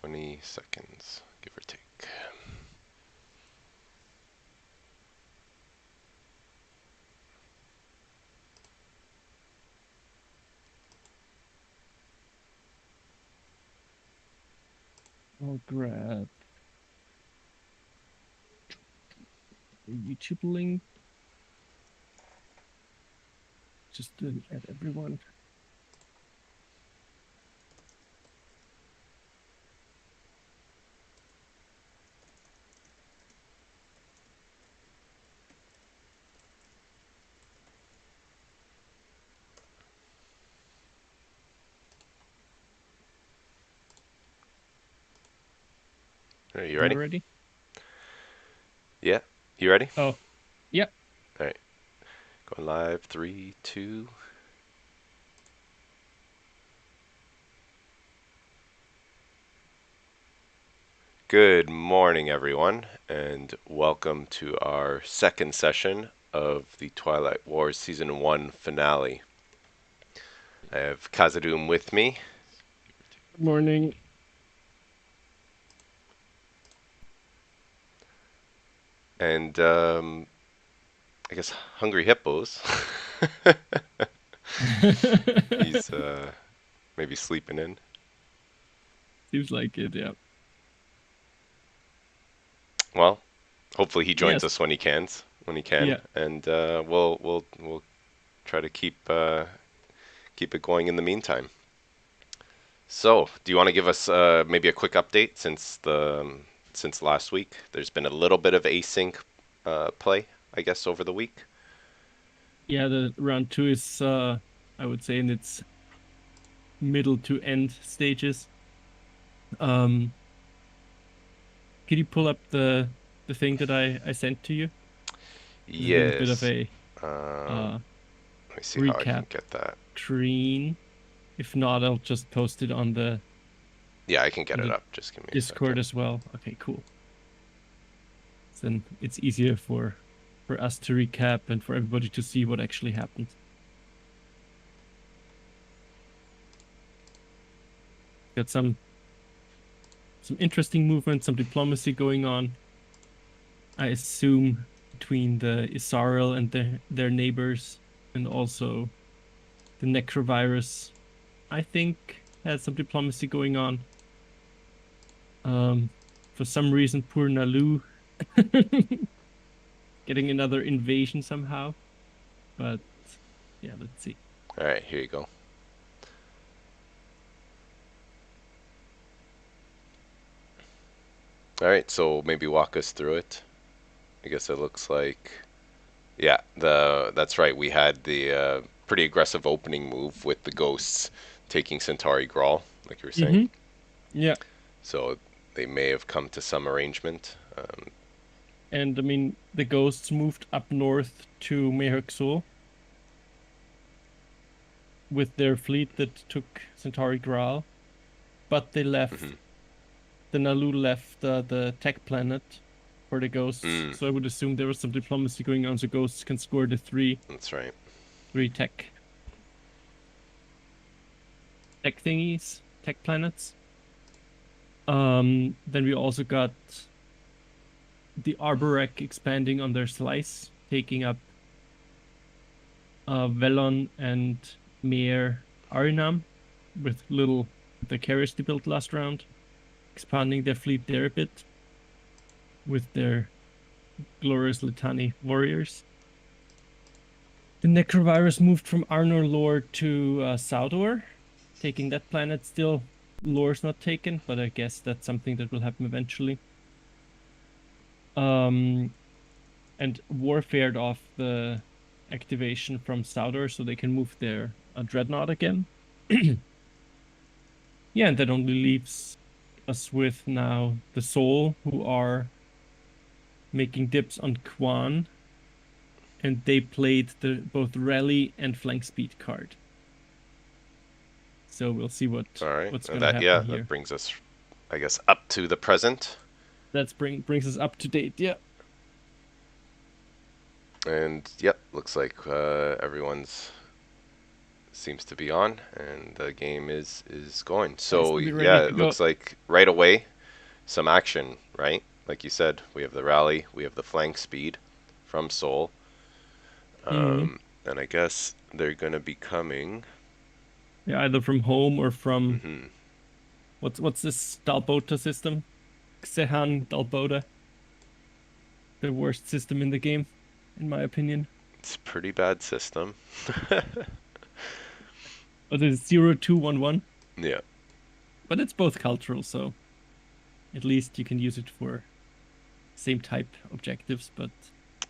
20 seconds, give or take. I'll grab the YouTube link. Just to add everyone. Are you ready? Ready? Yeah. You ready? Oh, yeah. All right. Going live. 3, 2. Good morning, everyone, and welcome to our second session of the Twilight Wars Season 1 finale. I have Kazadoom with me. Good morning. And I guess Hungry Hippos. He's maybe sleeping in. Seems like it, yeah. Well, hopefully he joins Yes. us when he can. Yeah. And we'll try to keep it going in the meantime. So, do you want to give us maybe a quick update since last week? There's been a little bit of async play, I guess, over the week. Yeah, the round 2 is I would say in its middle to end stages. Could you pull up the thing that I sent to you? There's a little bit of Yes. a Let me see how I recap can get that. screen. If not, I'll just post it on the Yeah, I can get it up. Just give me a Discord second. as well. Okay, cool. Then it's easier for us to recap and for everybody to see what actually happened. Got some interesting movement, some diplomacy going on. I assume between the Yssaril and their neighbors, and also the Nekro virus, I think had some diplomacy going on. For some reason, poor Naalu getting another invasion somehow. But yeah, let's see. All right, here you go. All right, so maybe walk us through it. I guess it looks like, yeah, that's right. We had the pretty aggressive opening move with the ghosts taking Centauri Grawl, like you were saying. Yeah. So they may have come to some arrangement. And I mean, the ghosts moved up north to Mehexul with their fleet that took Centauri Graal, but they left. The Naalu left the tech planet for the ghosts, so I would assume there was some diplomacy going on, so ghosts can score the That's right. three tech thingies, tech planets. Then we also got the Arborec expanding on their slice, taking up Velon and Mir Arinam with the carriers they built last round, expanding their fleet there a bit with their glorious Litani warriors. The Necrovirus moved from Arnor lore to Saudor, taking that planet. Still, lore's not taken, but I guess that's something that will happen eventually. And warfared off the activation from Saudor so they can move their Dreadnought again. Yeah, and that only leaves us with now the Soul, who are making dips on Quan, and they played the both rally and flank speed card. So we'll see what's going to happen here. That brings us, I guess, up to the present. That brings us up to date, yeah. And yep, looks like everyone's seems to be on, and the game is going. Nice So to be ready yeah, to it go. looks like right away some action, right? Like you said, we have the rally, we have the flank speed from Seoul, Mm. and I guess they're gonna be coming. Yeah, either from home or from Hmm. what's this Dalbota system? Xehan Dalbota. The worst system in the game, in my opinion. It's a pretty bad system. But it's 0211. Yeah, But it's both cultural, so at least you can use it for same type objectives, but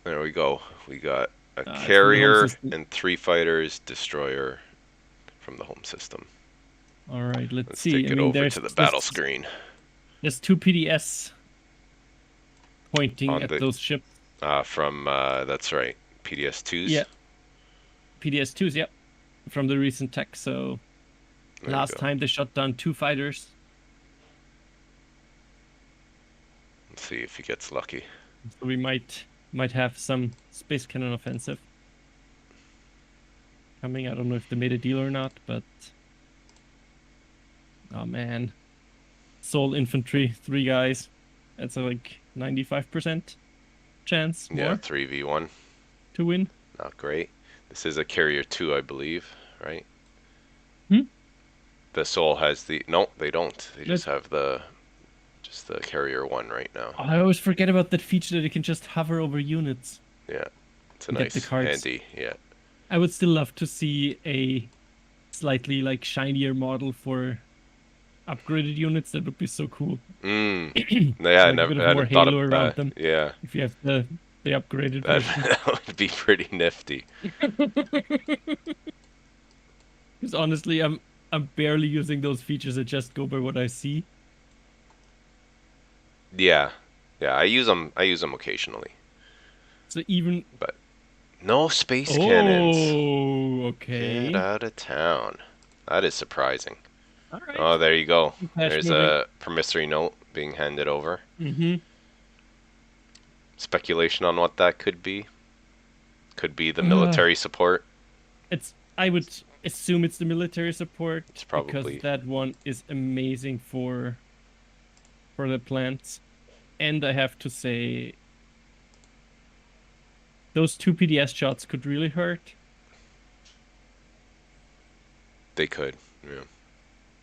there we go. We got a it's from the home carrier system. and 3 fighters, destroyer from the home system. All right, let's Let's see. take I it mean, over to the battle screen. there's 2 PDS pointing On at the those ships. from that's right, PDS2s. Yeah, PDS2s, yeah, from the recent tech. So There you last go. time they shot down 2 fighters. Let's see if he gets lucky. So we might have some space cannon offensive coming. I don't know if they made a deal or not, but oh man, Soul infantry, 3 guys. That's like 95% chance Yeah, more 3v1. to win. Not great. This is a carrier 2, I believe, right? Hmm? The Soul has the no, they don't. They just Let's- have the carrier 1 right now. I always forget about that feature that you can just hover over units. Yeah. It's a and get the nice cards. handy, yeah. I would still love to see a slightly like shinier model for upgraded units. That would be so cool. Yeah, Like I a bit of hadn't more thought halo of around that. them. Yeah. If you have the upgraded That, version. that would be pretty nifty. Because honestly, I'm barely using those features. I just go by what I see. Yeah. Yeah, I use them occasionally. So even But no space cannons. oh, okay. Get out of town. That is surprising. All right. Oh, there you go. Fast There's moving. a promissory note being handed over. Mm-hmm. Speculation on what that could be. Could be the military support. I would assume it's the military support. It's probably because that one is amazing for the plants. And I have to say those 2 PDS shots could really hurt. they could. Yeah.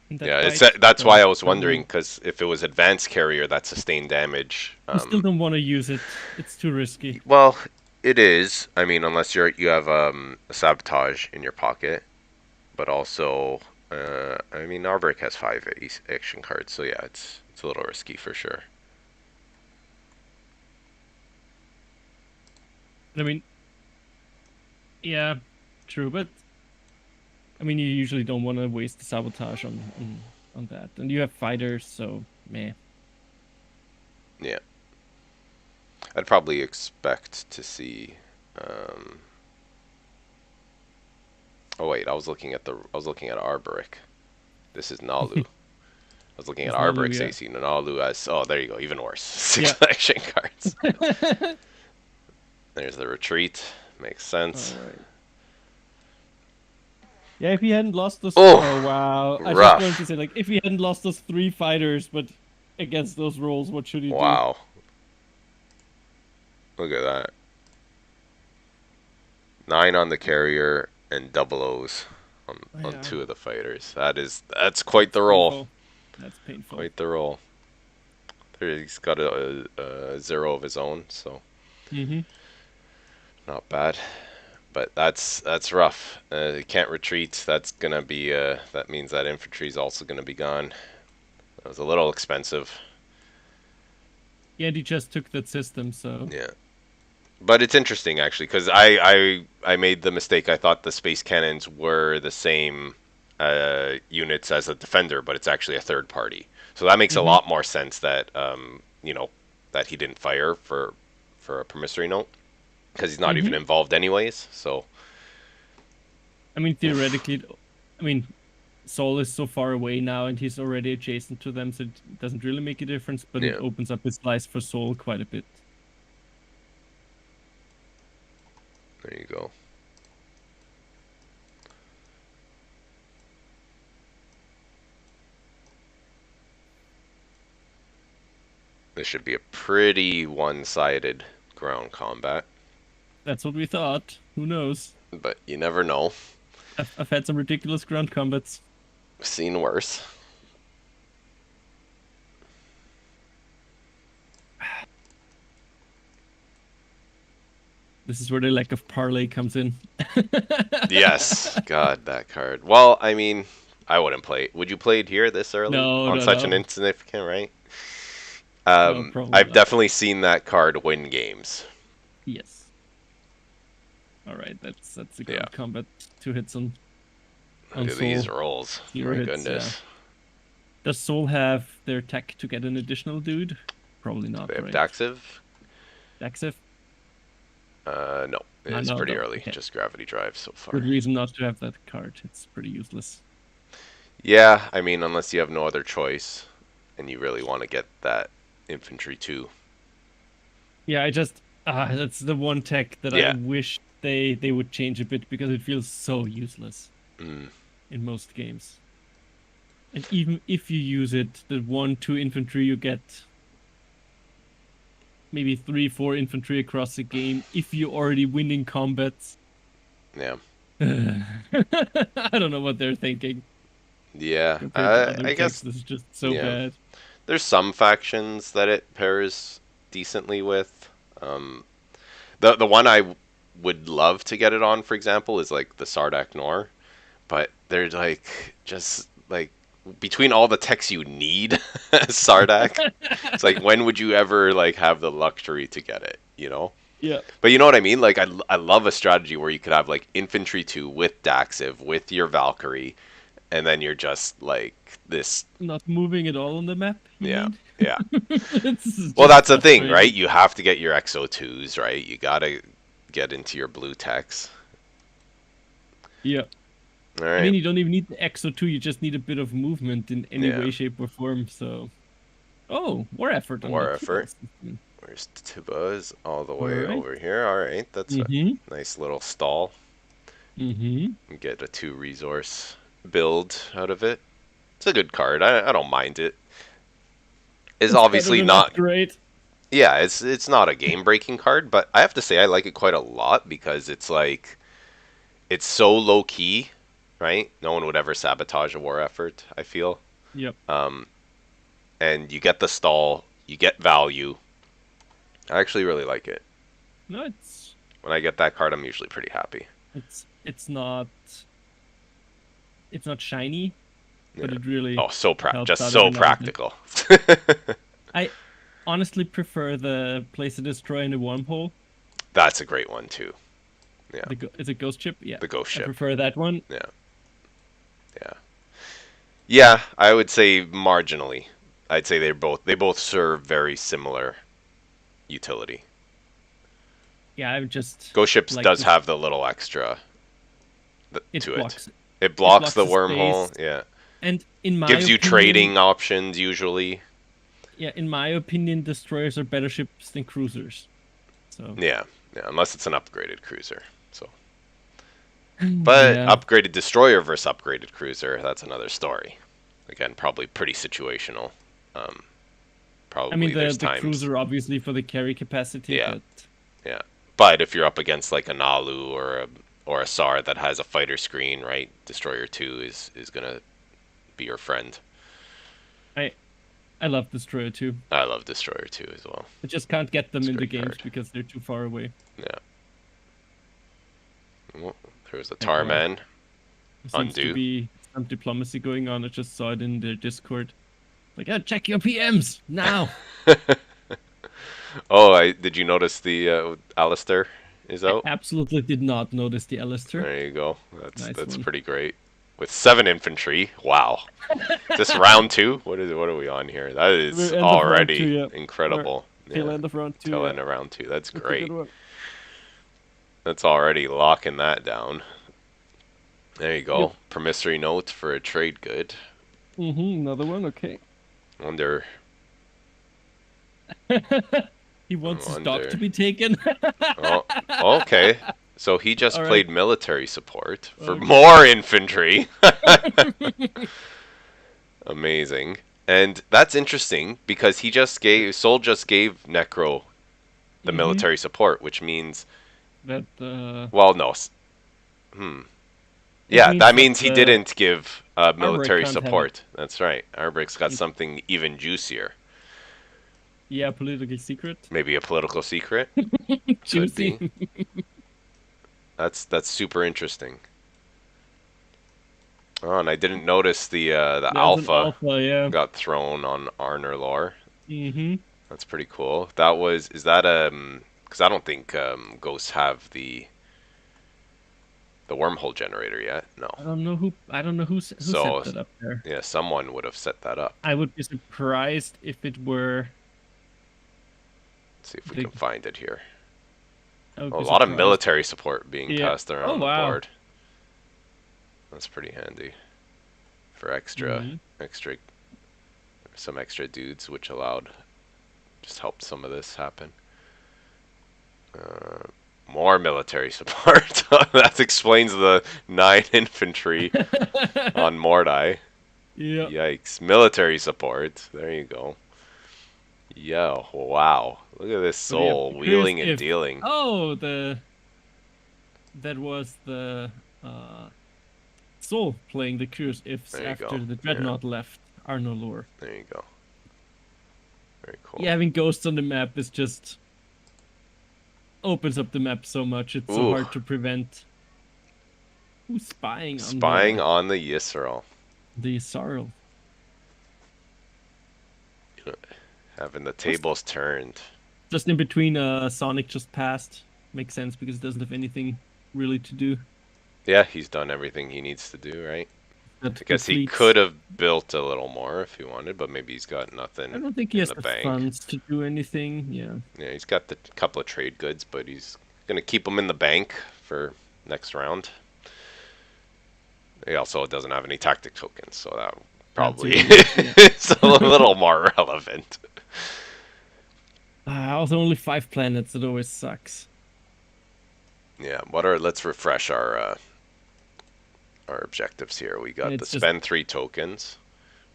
in that Yeah, fight, that's so why I was I wondering, mean, because if it was advanced carrier, that sustained damage. I still don't want to use it. It's too risky. Well, it is. I mean, unless you have a sabotage in your pocket, but also, I mean, Arborec has 5 action cards, so yeah, it's a little risky for sure. I mean, yeah, true, but I mean, you usually don't want to waste the sabotage on that, and you have fighters, so meh. Yeah, I'd probably expect to see. Oh wait, I was looking at Arborec. This is Naalu. I was looking at It's Naalu, Arborec's yeah. AC. Naalu has, oh, there you go, even worse. 6 Yeah. action cards. There's the retreat. Makes sense. All right. Yeah, if he hadn't lost those. Oh, Oh wow! I rough. just going to say, like, if he hadn't lost those 3 fighters, but against those rolls, what should he do? Wow. Look at that. 9 on the carrier and double O's on Yeah. 2 of the fighters. That's quite the roll. Painful. That's painful. Quite the roll. He's got a 0 of his own, so Mm-hmm. not bad. But that's rough. He can't retreat. That's gonna be that means that infantry is also gonna be gone. That was a little expensive. Yeah, and he just took that system, so Yeah. But it's interesting actually, because I made the mistake. I thought the space cannons were the same units as a defender, but it's actually a third party. So that makes a lot more sense that that he didn't fire for a promissory note, because he's not even involved anyways. So I mean, theoretically, I mean, Sol is so far away now, and he's already adjacent to them, so it doesn't really make a difference. But Yeah. it opens up his slice for Sol quite a bit. there you go. This should be a pretty one-sided ground combat, That's what we thought. Who knows? but you never know. I've had some ridiculous ground combats. Seen worse. This is where the lack of parlay comes in. Yes, God, that card. Well, I mean, I wouldn't play it. Would you play it here this early on such an insignificant, right? No, probably I've not. definitely seen that card win games. Yes. All right, that's a ground combat. 2 hits on Look at Soul. these rolls. 0 My hits, goodness. Does Soul have their tech to get an additional dude? Probably not. They have right? Daxiv? Daxiv? No. It's no, pretty no, early. okay. Just Gravity Drive so far. Good reason not to have that card. It's pretty useless. Yeah, I mean, unless you have no other choice and you really want to get that Infantry too. Yeah, I just that's the one tech that I wish they would change a bit, because it feels so useless in most games. And even if you use it, the 1-2 infantry you get maybe 3-4 infantry across the game if you're already winning combats. Yeah. I don't know what they're thinking. Yeah, I guess this is just so bad. There's some factions that it pairs decently with. The one I would love to get it on, for example, is like the Sardak Nor, but they're like just like between all the techs you need, Sardak. It's like, when would you ever like have the luxury to get it? You know? Yeah. But you know what I mean? Like I love a strategy where you could have like Infantry 2 with Daxiv with your Valkyrie, and then you're just like this. Not moving at all on the map. Yeah. Mean? Yeah. Well, that's the thing, right? You have to get your XO2s, right? You gotta get into your blue techs. Yeah. All right. I mean, you don't even need the XO2, you just need a bit of movement in any way, shape, or form, so... Oh, more effort on more the effort. system. Where's Tibuz? All the way over here. All right, that's a nice little stall. Get a 2 resource build out of it. It's a good card. I don't mind it. It's obviously not great. Yeah, it's not a game breaking card, but I have to say I like it quite a lot, because it's like it's so low key, right? No one would ever sabotage a war effort, I feel. Yep. And you get the stall, you get value. I actually really like it. No, it's... When I get that card, I'm usually pretty happy. It's not shiny, but it really... Oh, just so practical. I honestly prefer the Place a Destroy in the Wormhole. That's a great one too. Yeah. Is it Ghost Ship? Yeah. The Ghost Ship. I prefer that one. Yeah. Yeah. Yeah, I would say marginally. I'd say they both serve very similar utility. Yeah, I would just... Ghost Ships does have the little extra to it. It blocks the wormhole, space. yeah. And in my gives you opinion, trading options usually. Yeah, in my opinion, destroyers are better ships than cruisers. So yeah, unless it's an upgraded cruiser. So, but upgraded destroyer versus upgraded cruiser, that's another story. Again, probably pretty situational. Probably I mean, the times... cruiser obviously for the carry capacity. Yeah, but... yeah. But if you're up against like a Naalu or a Sar that has a fighter screen, right? Destroyer 2 is gonna be your friend. I love Destroyer 2. I love Destroyer 2 as well. I just can't get them in the games because they're too far away. Yeah. Well, there's a Tarman. Seems to be some diplomacy going on. I just saw it in their Discord. Like, check your PMs now. Oh, did you notice the Alistair is out? I absolutely did not notice the Alistair. There you go. That's pretty great. With 7 infantry, wow. This round 2? What are we on here? That is already incredible. Tail end of round 2. Tail end of round 2. That's great. That's already locking that down. There you go. Yep. Promissory note for a trade good. Another one. Okay. Wonder. He wants his dog to be taken. Oh, okay. So he just played military support for more infantry. Amazing. And that's interesting because Soul just gave Nekro the Mm-hmm. military support, which means, That well, no, it yeah, means that that means he didn't give Arborec military can't have it. support. That's right. Arboric's got It. something even juicier. Yeah, political secret. Maybe a political secret. Could Juicy. be. That's super interesting. Oh, and I didn't notice the There's an alpha alpha, yeah. got thrown on Arnor lore. Mm-hmm. That's pretty cool. That was is that because I don't think ghosts have the wormhole generator yet. No. I don't know who set So that up there. yeah, someone would have set that up. I would be surprised if it were Let's see if we the can find it here. I would Oh, a be lot of surprised. military support being Yeah. passed Oh around the wow. board. That's pretty handy for Mm-hmm. some extra dudes, which allowed just helped some of this happen. More military support. That explains the 9 infantry on Mordai. Yeah. Yikes. Military support. There you go. Yo, wow. Look at this But yeah, soul curious wheeling and if dealing. that was the Soul playing the curious ifs There you after go. the Yeah, Dreadnought left Arno lore. there you go. Very cool. Yeah, having ghosts on the map is just opens up the map so much. It's so Ooh. hard to prevent. Who's spying Spying on the Yssaril. the Yssaril? Having the tables turned. Just in between, Saunick just passed. Makes sense because it doesn't have anything really to do. Yeah, he's done everything he needs to do, right? That I guess he completes. could have built a little more if he wanted, but maybe he's got nothing I don't think he in has the the bank. funds to do anything. Yeah. Yeah, he's got the couple of trade goods, but he's gonna keep them in the bank for next round. He also doesn't have any tactic tokens, so that probably is a little more relevant. Also, only 5 planets. It always sucks. Yeah, let's refresh our objectives here. We got the It's just spend 3 tokens.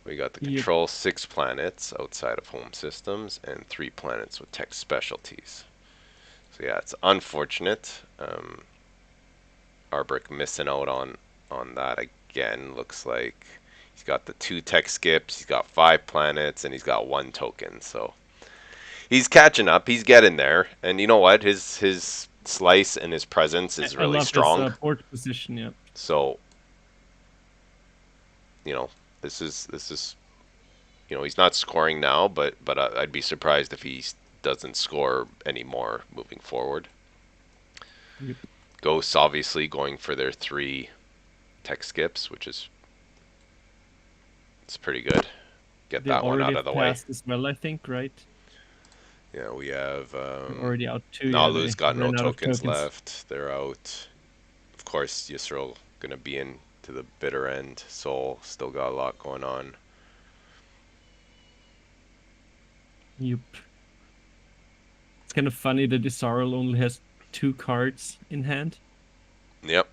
We got the Yep. control 6 planets outside of home systems and 3 planets with tech specialties. So yeah, it's unfortunate. Arborec missing out on that again. Looks like he's got the 2 tech skips, he's got 5 planets, and he's got 1 token. So he's catching up. He's getting there. And you know what? His slice and his presence is really strong. His, port position, yeah. So this is he's not scoring now, but I'd be surprised if he doesn't score anymore moving forward. Yep. Ghosts obviously going for their 3 tech skips, which is it's pretty good. Get that one out of the way. As well, I think, right? Yeah, we have already out too. Naalu's got no tokens left. They're out. Of course, Yssaril gonna be in to the bitter end. Soul still got a lot going on. Yep. It's kind of funny that Yssaril only has 2 cards in hand. Yep.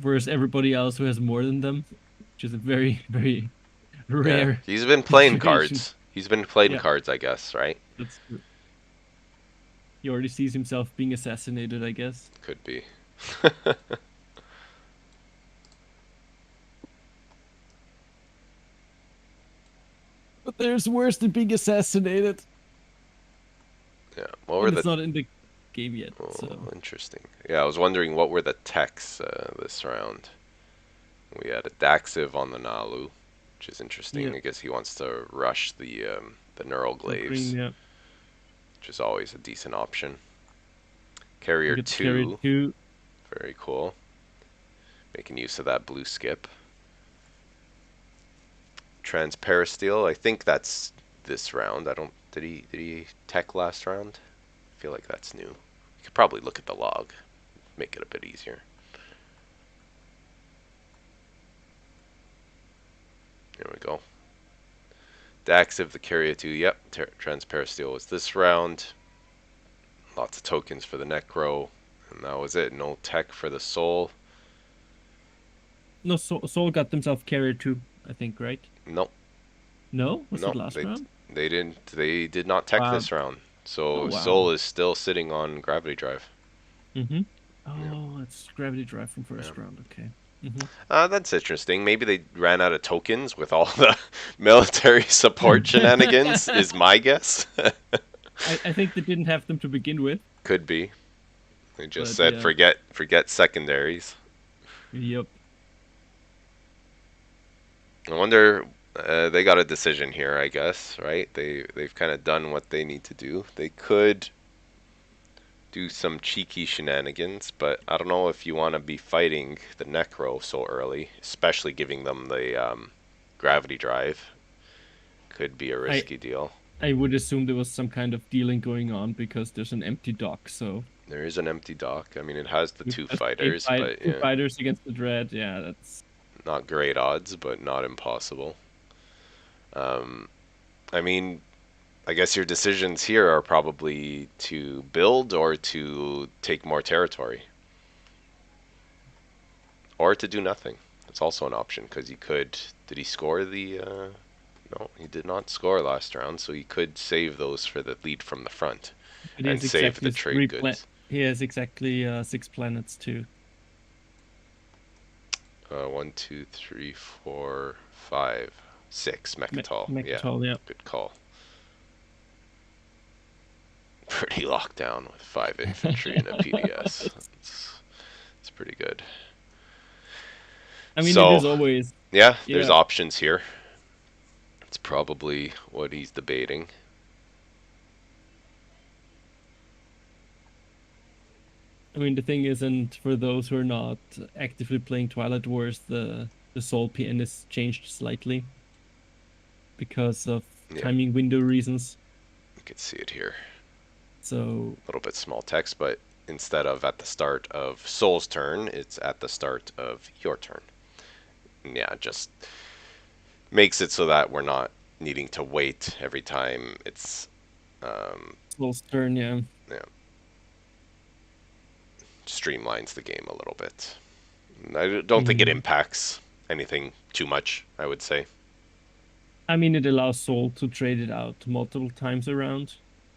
Whereas everybody else who has more than them, which is a very, very rare. Yeah. He's been playing cards. He's been playing cards, I guess, right? That's true. He already sees himself being assassinated, I guess. Could be. But there's worse than being assassinated. Yeah. What were it's not in the game yet. Oh, so interesting. Yeah, I was wondering what were the techs this round. We had a Daxiv on the Naalu, which is interesting. Yeah. I guess he wants to rush the neural glaives, which is always a decent option. Carrier 2. Very cool. Making use of that blue skip. Transparasteel, I think that's this round. Did he tech last round? I feel like that's new. You could probably look at the log, make it a bit easier. There we go. Daxiv, the Carrier 2, yep. Transparasteel was this round. Lots of tokens for the Nekro. And that was it. No tech for the Soul. No, Soul got themselves Carrier 2, I think, right? Nope. No? Was No, it last round? they didn't. They did not tech Wow. this round. Oh, So wow. Soul is still sitting on Gravity Drive. Mm-hmm. Yeah. Oh, it's Gravity Drive from Yeah. first round. Okay. Mm-hmm. That's interesting. Maybe they ran out of tokens with all the military support shenanigans, is my guess. I think they didn't have them to begin with, Could be. They just but said yeah. forget secondaries. Yep. I wonder they got a decision here, I guess, right? They've kind of done what they need to do. They could do some cheeky shenanigans, but I don't know if you want to be fighting the Nekro so early, especially giving them the gravity drive. Could be a risky deal. I would assume there was some kind of dealing going on because there's an empty dock, so There is an empty dock. I mean, it has the with two just fighters, but two yeah, fighters against the Dread, yeah, that's not great odds, but not impossible. I mean, I guess your decisions here are probably to build or to take more territory. Or to do nothing. That's also an option, because he could... Did he score the... No, he did not score last round, so he could save those for the lead from the front. it And is save exactly the trade goods. he has exactly 6 planets too. 1, 2, 3, 4, 5, 6. Mechatol. Mechatol, yeah. Good call. Pretty locked down with 5 infantry and a PDS. It's pretty good. I mean, So, it is always... yeah, there's options here. It's probably what he's debating. I mean, the thing isn't, for those who are not actively playing Twilight Wars, the Soul PN is changed slightly because of timing window reasons. You can see it here. So a little bit small text, but instead of at the start of Soul's turn, it's at the start of your turn. Yeah, just makes it so that we're not needing to wait every time it's Soul's turn, yeah. Yeah. Streamlines the game a little bit. I don't think it impacts anything too much, I would say. I mean, it allows Soul to trade it out multiple times around.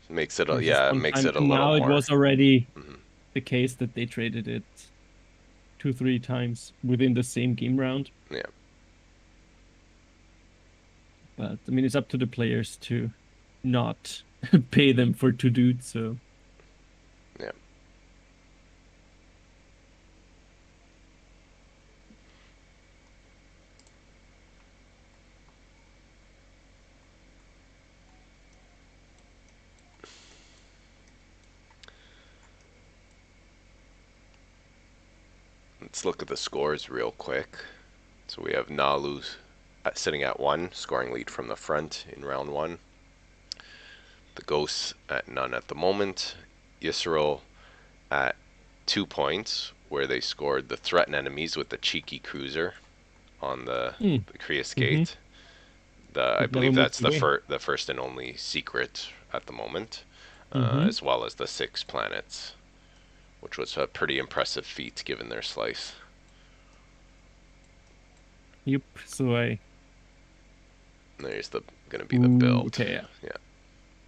Makes it a, yeah, it makes it a little now more. It was already the case that they traded it 2-3 times within the same game round. Yeah. But I mean, it's up to the players to not pay them for to do it, so. Yeah. Let's look at the scores real quick. So we have Naalu sitting at 1, scoring lead from the front in round 1. The Ghosts at none at the moment. Yssaril at 2 points, where they scored the threatened enemies with the cheeky cruiser on the Creus Gate. I believe that's the first and only secret at the moment, as well as the 6 planets, which was a pretty impressive feat given their slice. Yep, so There's gonna be the build. Okay, yeah.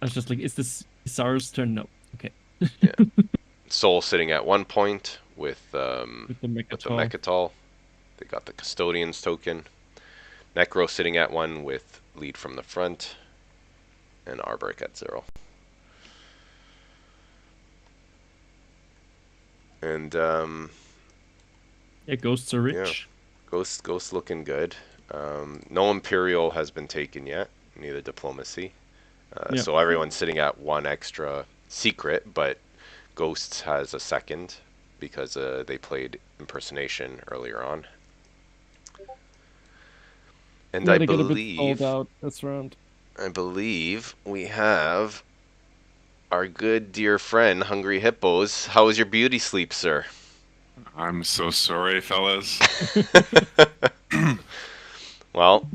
I was just like, is this Yssar's turn? No. Okay. Yeah. Soul sitting at 1 point with the Mechatol. They got the Custodian's token. Nekro sitting at 1 with lead from the front. And Arborec at 0. And yeah, Ghosts are rich. Yeah. Ghost looking good. No Imperial has been taken yet, neither Diplomacy. So everyone's sitting at 1 extra secret, but Ghosts has a second because they played Impersonation earlier on. And I believe out this round. I believe we have our good dear friend Hungry Hippos. How was your beauty sleep, sir? I'm so sorry, fellas. Well,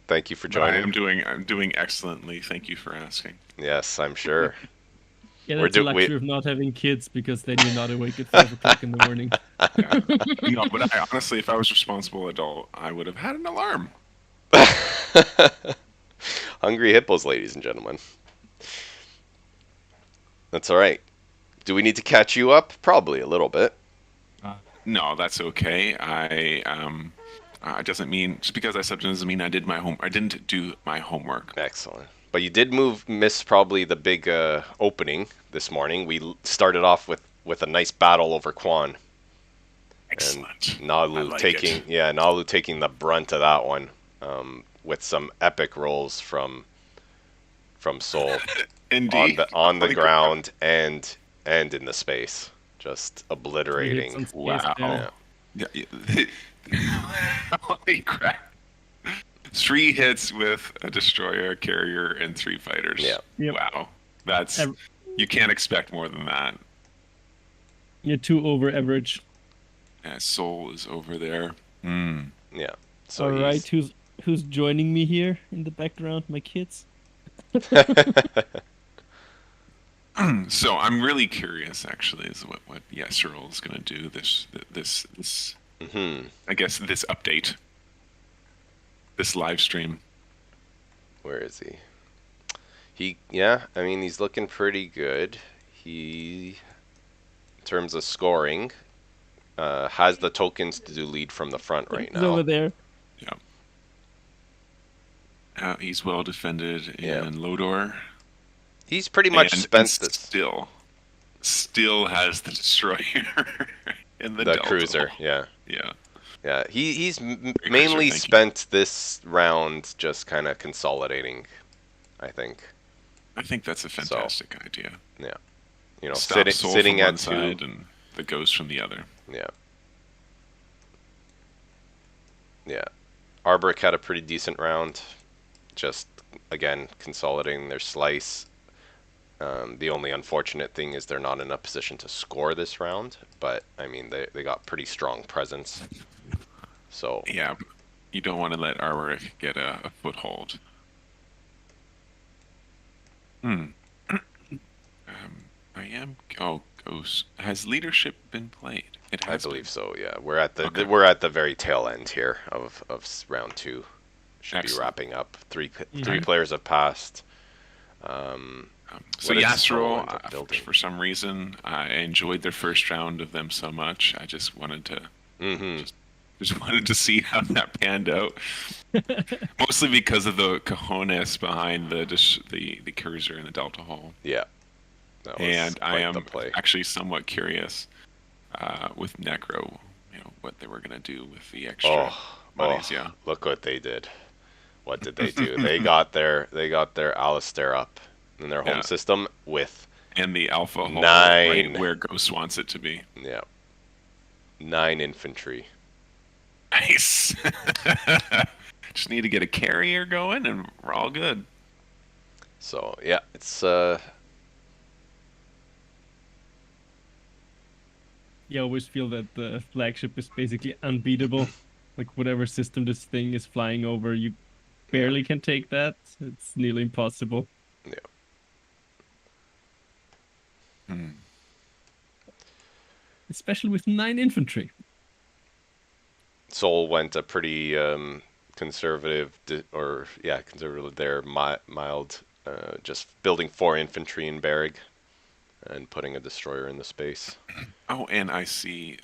thank you for joining. I'm doing excellently. Thank you for asking. Yes, I'm sure. Yeah, that's the luxury of not having kids, because then you're not awake at 5 o'clock in the morning. No, but honestly, if I was a responsible adult, I would have had an alarm. Hungry hippos, ladies and gentlemen. That's all right. Do we need to catch you up? Probably a little bit. No, that's okay. It doesn't mean just because I subbed doesn't mean I didn't do my homework. Excellent. But you did miss probably the big opening this morning. We started off with a nice battle over Quan. Excellent. And Naalu Naalu taking the brunt of that one, with some epic rolls from Soul. Indeed. on the ground and in the space, just obliterating. Wow. Yeah. Holy crap. 3 hits with a destroyer, a carrier, and 3 fighters. Yeah. Yep. Wow. That's you can't expect more than that. You're 2 over average. Yeah, Soul is over there. Yeah. So All right, who's joining me here in the background? My kids. So I'm really curious, actually, is what Yssaril is going to do this I guess this update, this live stream. Where is he? I mean, he's looking pretty good. He, in terms of scoring, has the tokens to do lead from the front right He's now. over there. Yeah. He's well defended in Lodor. He's pretty much spent this. Still has the destroyer in the Delta cruiser. Hole. Yeah. Yeah. He's mainly spent this round just kind of consolidating, I think. I think that's a fantastic idea. Yeah. You know, Stop Soul sitting from at one 2 side and the Ghost from the other. Yeah. Yeah. Arborec had a pretty decent round. Just, again, consolidating their slice. The only unfortunate thing is they're not in a position to score this round. But, I mean, they got pretty strong presence. So... Yeah, you don't want to let Arborec get a foothold. Ghost. Has leadership been played? It has. I believe so. Yeah, we're at the very tail end here of round 2. Should be wrapping up. Three players have passed. So Yssaril, for some reason, I enjoyed their first round of them so much. I just wanted to just wanted to see how that panned out. Mostly because of the cojones behind the cruiser in the Delta Hole. Yeah. And I am actually somewhat curious with Nekro, what they were going to do with the extra monies. Yeah. Look what they did. What did they do? they got their Alistair up in their home system with and the Alpha Hole 9 right where Ghost wants it to be. Yeah. 9 infantry. Nice. Just need to get a carrier going and we're all good. So yeah, it's You always feel that the flagship is basically unbeatable. Like whatever system this thing is flying over, you barely can take that. It's nearly impossible. Yeah. Especially with 9 infantry. Soul went a pretty conservative there, mild, just building 4 infantry in Berg and putting a destroyer in the space. Oh, and I see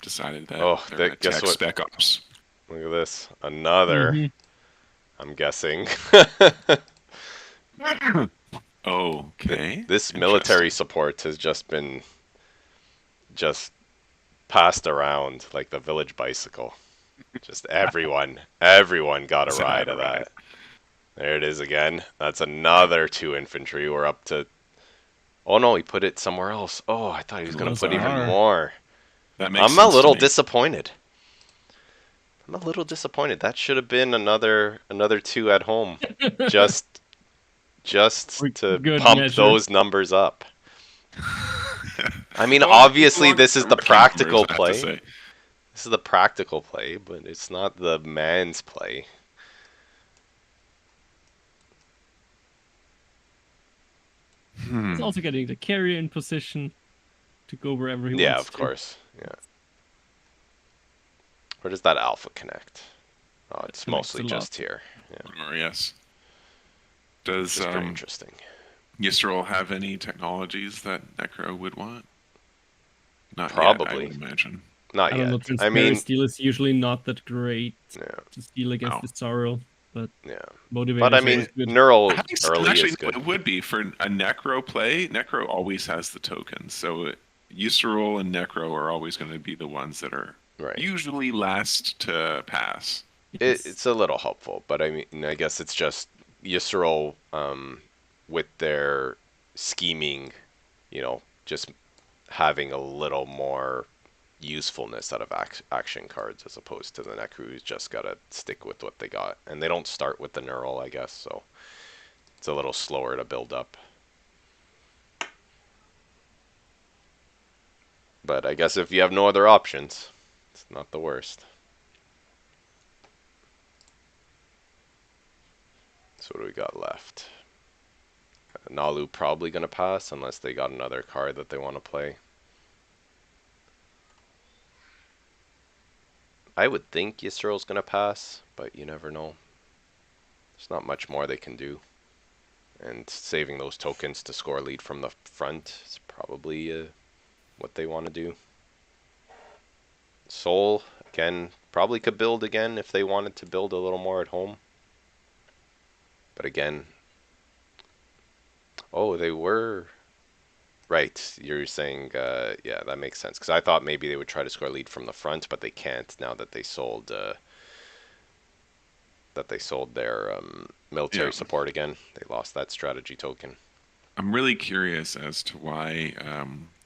decided that they're going to guess attack what? Spec Ops. Look at this. Another, I'm guessing. Okay. This military support has just been passed around like the village bicycle. Just everyone got a ride of that. There it is again. That's another 2 infantry. We're up to... Oh no, he put it somewhere else. Oh, I thought he was going to put even more. That makes I'm sense a little to me. disappointed. That should have been another 2 at home. just to pump those numbers up. I mean, obviously this is the practical play. This is the practical play, but it's not the man's play. He's also getting the carrier in position to go wherever he wants. Yeah, of course. Yeah. Where does that alpha connect? Oh, it's mostly just here. Yeah. Yes. Does It's pretty interesting. Yssaril have any technologies that Nekro would want? Not Probably. yet, I would imagine. Not I don't know, yet. since I mean, steel is usually not that great yeah, to steal against the Yssaril, but yeah. motivators But I are mean, always good. neural Actually, early is good. it would be for a Nekro play. Nekro always has the tokens, so Yssaril and Nekro are always going to be the ones that are Right. usually last to pass. It's a little helpful, but I mean, I guess it's just Yssaril with their scheming, just having a little more usefulness out of action cards as opposed to the Nekro who's just got to stick with what they got. And they don't start with the neural, I guess, so it's a little slower to build up. But I guess if you have no other options, it's not the worst. So what do we got left? Naalu probably going to pass unless they got another card that they want to play. I would think Yssaril going to pass, but you never know. There's not much more they can do. And saving those tokens to score lead from the front is probably what they want to do. Soul, again, probably could build again if they wanted to build a little more at home. But again, oh, they were right. You're saying, yeah, that makes sense. Because I thought maybe they would try to score a lead from the front, but they can't now that they sold their military support again. They lost that strategy token. I'm really curious as to why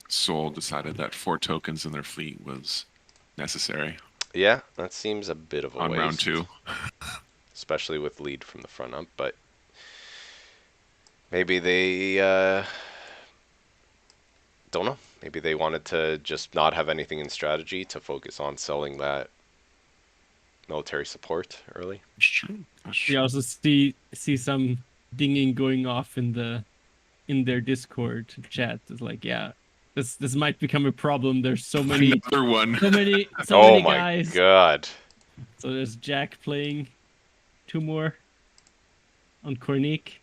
Soul decided that 4 tokens in their fleet was necessary. Yeah, that seems a bit of a waste. On round 2. Especially with lead from the front up, but maybe they don't know. Maybe they wanted to just not have anything in strategy to focus on selling that military support early. That's true. You also see some dinging going off in their Discord chat. It's like, yeah, this might become a problem. There's so many Another one. so many Oh my guys. god. So there's Jack playing 2 more on Kornik.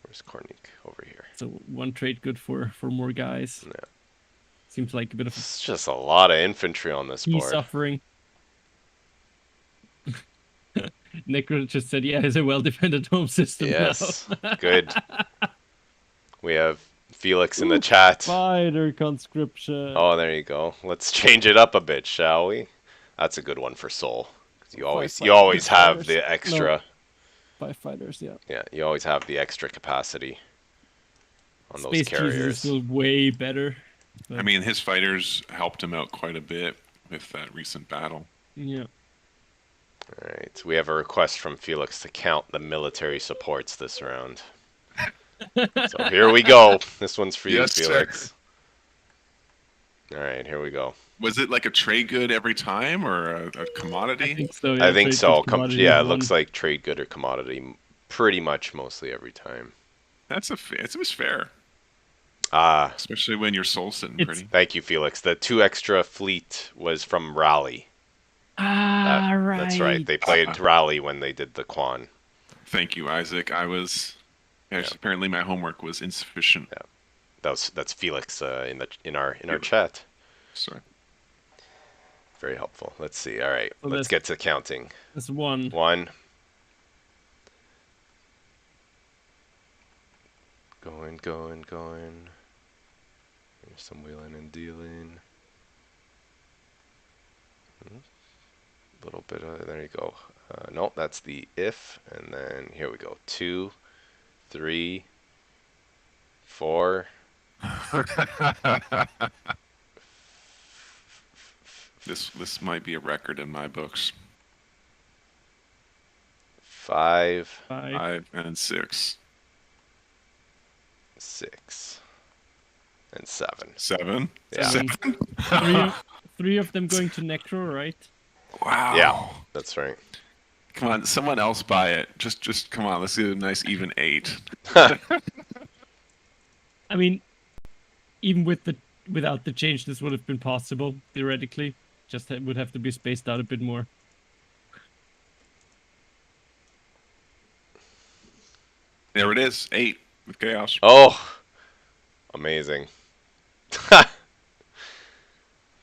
Where's Kornik? Over here. So 1 trade good for more guys. Yeah. Seems like a bit of It's just a lot of infantry on this board. suffering. Nekro just said, yeah, it's a well-defended home system Yes. now. Good. We have Felix in the chat. Fighter conscription. Oh, there you go. Let's change it up a bit, shall we? That's a good one for Soul. You always have the extra. 5 fighters, yeah. Yeah, you always have the extra capacity on those Space carriers. Jesus is still way better. I mean, his fighters helped him out quite a bit with that recent battle. Yeah. All right, we have a request from Felix to count the military supports this round. So here we go. This one's for you, Yes, Felix. All right, here we go. Was it like a trade good every time or a commodity? I think so. Yeah, I think so. Yeah, it one. looks like trade good or commodity pretty much mostly every time. It was fair. Ah, Especially when you're soul sitting pretty. thank you, Felix. The 2 extra fleet was from Rally. Right. That's right. They played Rally when they did the Quan. Thank you, Isaac. Apparently my homework was insufficient. Yeah. That's Felix in our chat. Sorry. Very helpful. Let's see. All right, So let's get to counting. That's 1. 1. Going. There's some wheeling and dealing. A little bit of, there you go. No, that's the if, and then here we go. 2, 3, 4. This might be a record in my books. 5, 5 and 6. 6, and 7. 7. Yeah. 7. 3 of them going to Nekro, right? Wow. Yeah, that's right. Come on, someone else buy it. Just come on. Let's do a nice even 8. I mean, even without the change, this would have been possible theoretically. Just would have to be spaced out a bit more. There it is, 8 with chaos. Oh, amazing.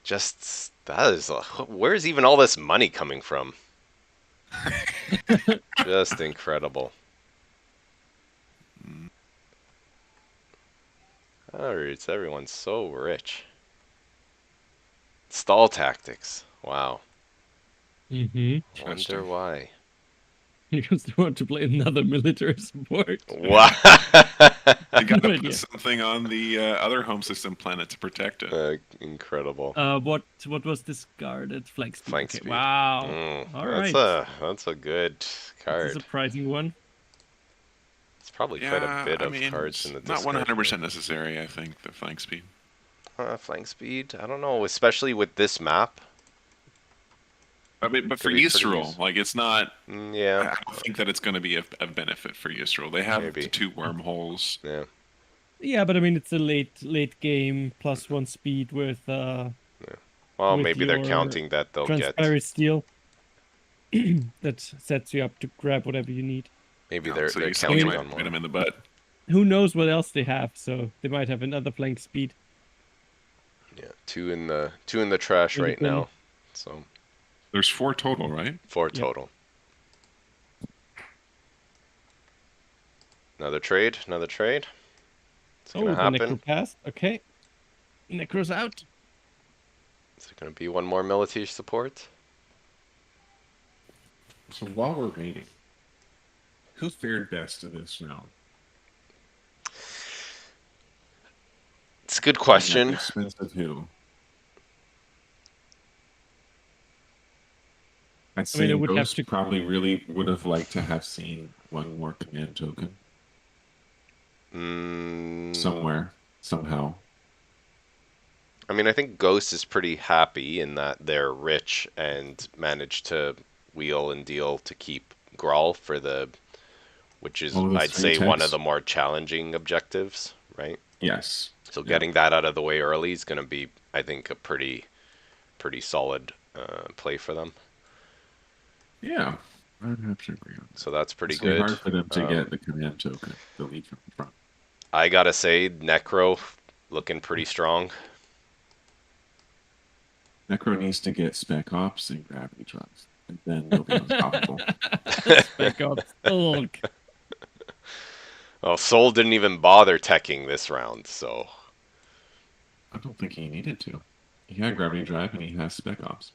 Just, that is, where's even all this money coming from? Just incredible. Alright, everyone's so rich. Stall tactics. Wow. Mm-hmm. Wonder why. Because they want to play another military support. Wow. They got to No idea. put something on the other home system planet to protect it. Incredible. What was discarded? Flank speed. Flank Okay, speed. wow. All right. That's a good That's a card. surprising one. It's probably quite a bit I of mean, cards in the not discard. 100% necessary, I think, the flank speed. Flank speed? I don't know, especially with this map. I mean, but for Could be pretty Yssaril, useful. like, it's not... Yeah. I don't think that it's going to be a benefit for Yssaril. They have Maybe. the 2 wormholes. Yeah. Yeah, but I mean, it's a late game +1 speed with Well, with maybe they're your counting that they'll get. transparent steel that sets you up to grab whatever you need. Maybe So they're you counting might on hit more. them in the butt. Who knows what else they have? So they might have another flank speed. Yeah, two in the trash right now. So There's 4 total, right? 4 total. Another trade. It's gonna The happen. Nekro passed. Okay, Nekro's out. Is there gonna be one more military support? So while we're waiting, who fared best in this round? It's a good question. Expensive who? I'd say it would have Ghost to- probably really would have liked to have seen one more command token somewhere, somehow. I mean, I think Ghost is pretty happy in that they're rich and managed to wheel and deal to keep Grawl for which is, Oh, the I'd 3 say, one of techs? the more challenging objectives, right? Yes. So getting that out of the way early is going to be, I think, a pretty solid play for them. Yeah, I'd have to agree on that. So that's pretty It's really good. hard for them to get the command token, the lead from the front. I gotta say, Nekro looking pretty strong. Nekro needs to get Spec Ops and Gravity Drops, and then they'll be unstoppable. Back up. Ugh. Well, Soul didn't even bother teching this round, so I don't think he needed to. He had Gravity Drive and he has Spec Ops.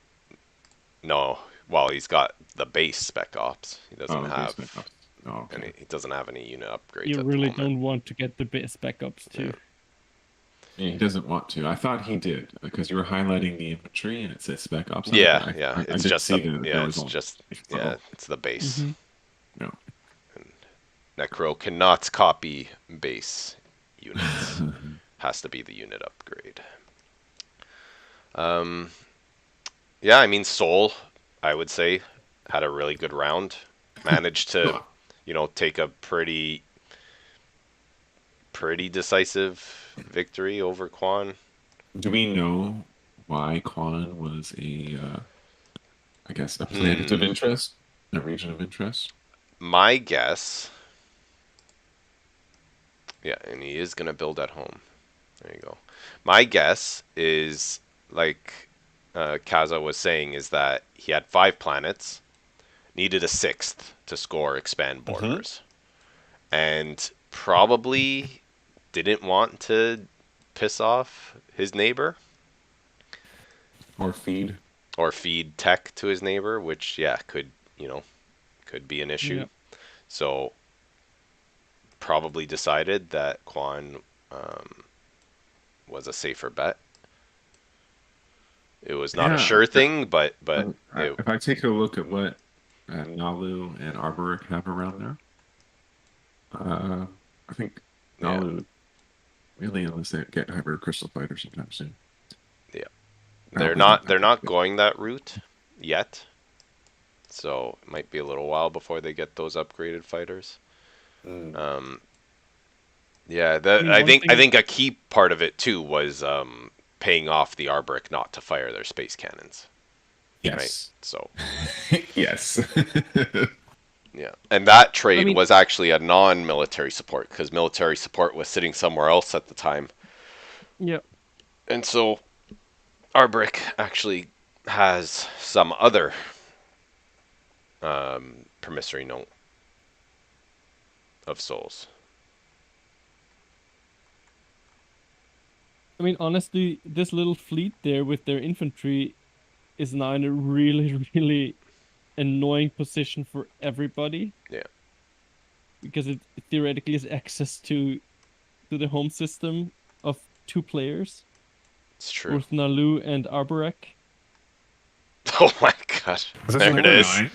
no. Well, he's got the base Spec Ops. He doesn't okay, have, Spec Ops. Oh, okay. and he doesn't have any unit upgrades. You at really the moment. don't want to get the best backups too. Yeah, he doesn't want to. I thought he did because you were highlighting the infantry and it says Spec Ops. on it, Yeah, but yeah. I It's did just see the, that there yeah, was it's only- just Oh, yeah, it's the base. Mhm. no. Necro cannot copy base units. Has to be the unit upgrade. Yeah, I mean Soul, I would say, had a really good round. Managed to, take a pretty decisive victory over Quan. Do we know why Quan was I guess, a planet of interest, a region of interest? My guess. Yeah, and he is gonna build at home. There you go. My guess is, like Kaza was saying, is that he had 5 planets, needed a 6th to score expand borders, and probably didn't want to piss off his neighbor Or feed? or feed tech to his neighbor, which could be an issue. Yeah. So probably decided that Quan was a safer bet. It was not a Yeah. sure thing, but If I take a look at what Naalu and Arborec have around there, I think Naalu really, unless they get hybrid crystal fighter sometime soon. Yeah. Probably they're not good. going that route yet. So it might be a little while before they get those upgraded fighters. Yeah, I think a key part of it too was paying off the Arborec not to fire their space cannons. Yes. Right. So Yes. Yeah, and that trade I mean, was actually a non-military support because military support was sitting somewhere else at the time, yeah. and so Arborec actually has some other promissory note of souls. I mean, honestly, this little fleet there with their infantry is now in a really, really annoying position for everybody Yeah, because it theoretically has access to the home system of 2 players, it's true. both Naalu and Arborec. Oh my god, Was that there it number is. 9?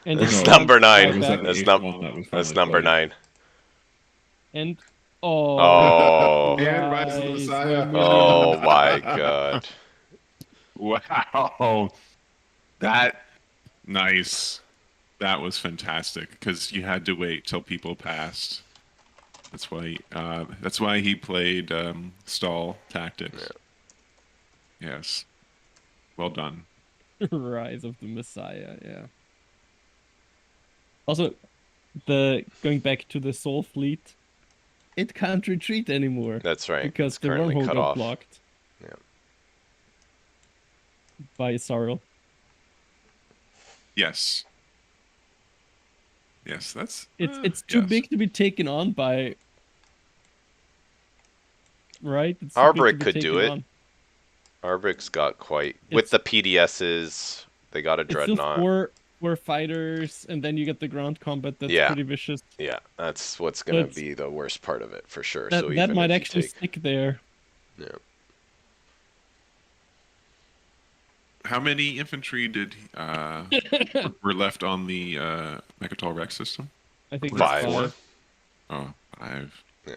And It's they number can't 9. fight Was that back. the That's eighth one that was that's finally number played? 9. And oh, Oh, And Rise of the nice, Messiah. Remeau. oh my god. Wow, that nice. That was fantastic because you had to wait till people passed. That's why he played stall tactics. Yeah. Yes, well done. Rise of the Messiah, yeah. Also, going back to the Soul fleet, it can't retreat anymore That's right. because It's the currently wormhole cut got off. blocked Yeah. by Yssaril. Yes. Yes, that's It's too yes. big to be taken on by. Right? It's too big to Arborec be could do taken it. on. Arbrec's got quite with the PDSs. They got a It's still dreadnought. four fighters, and then you get the ground combat that's Yeah. pretty vicious. Yeah, that's what's gonna But be the worst part of it for sure. That So that even might if actually you take, stick there. yeah, How many infantry did were left on the Mechatol Rex system? I think 5. it's 5. Oh, 5. Yeah.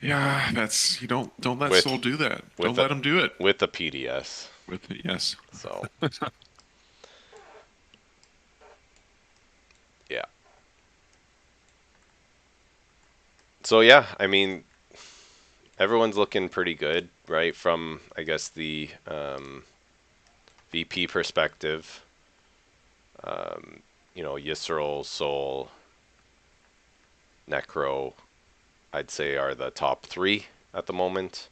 Yeah, that's you don't let With- Soul do that. with Don't the- let him do it. with the PDS. With it, yes. So yeah. So yeah, I mean, everyone's looking pretty good, right? From I guess the VP perspective. Yssaril, Soul, Nekro, I'd say are the top 3 at the moment.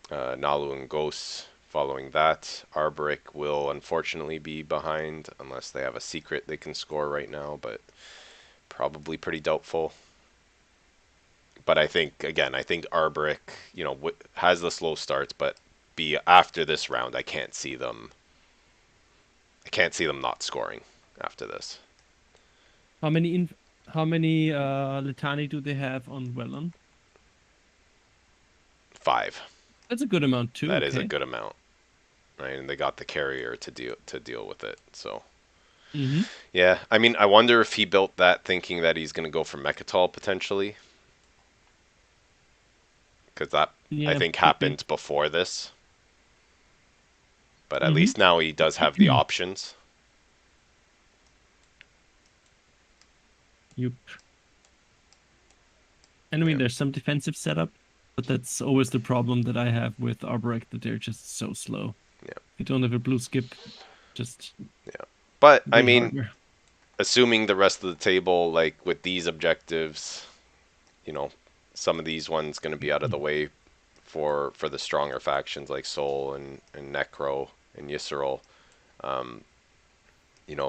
Naalu and Ghosts following that. Arborec will unfortunately be behind unless they have a secret they can score right now, but probably pretty doubtful. But I think Arborec, has the slow starts, but after this round, I can't see them not scoring after this. How many Litani do they have on Wellon? 5. That's a good amount too. That is a okay. good amount, right? And they got the carrier to deal with it. So Mm-hmm. yeah, I mean, I wonder if he built that thinking that he's going to go for Mechatol potentially, because that Yeah, I think could be. happened before this. But at Mhm. least now he does have the options. Yup. And I mean, Yeah. there's some defensive setup, but that's always the problem that I have with Arborec, that they're just so slow. Yeah. They don't have a blue skip. Just But I way mean, harder. assuming the rest of the table, like with these objectives, some of these ones going to be out of the way for the stronger factions like Soul and Nekro and Yssaril.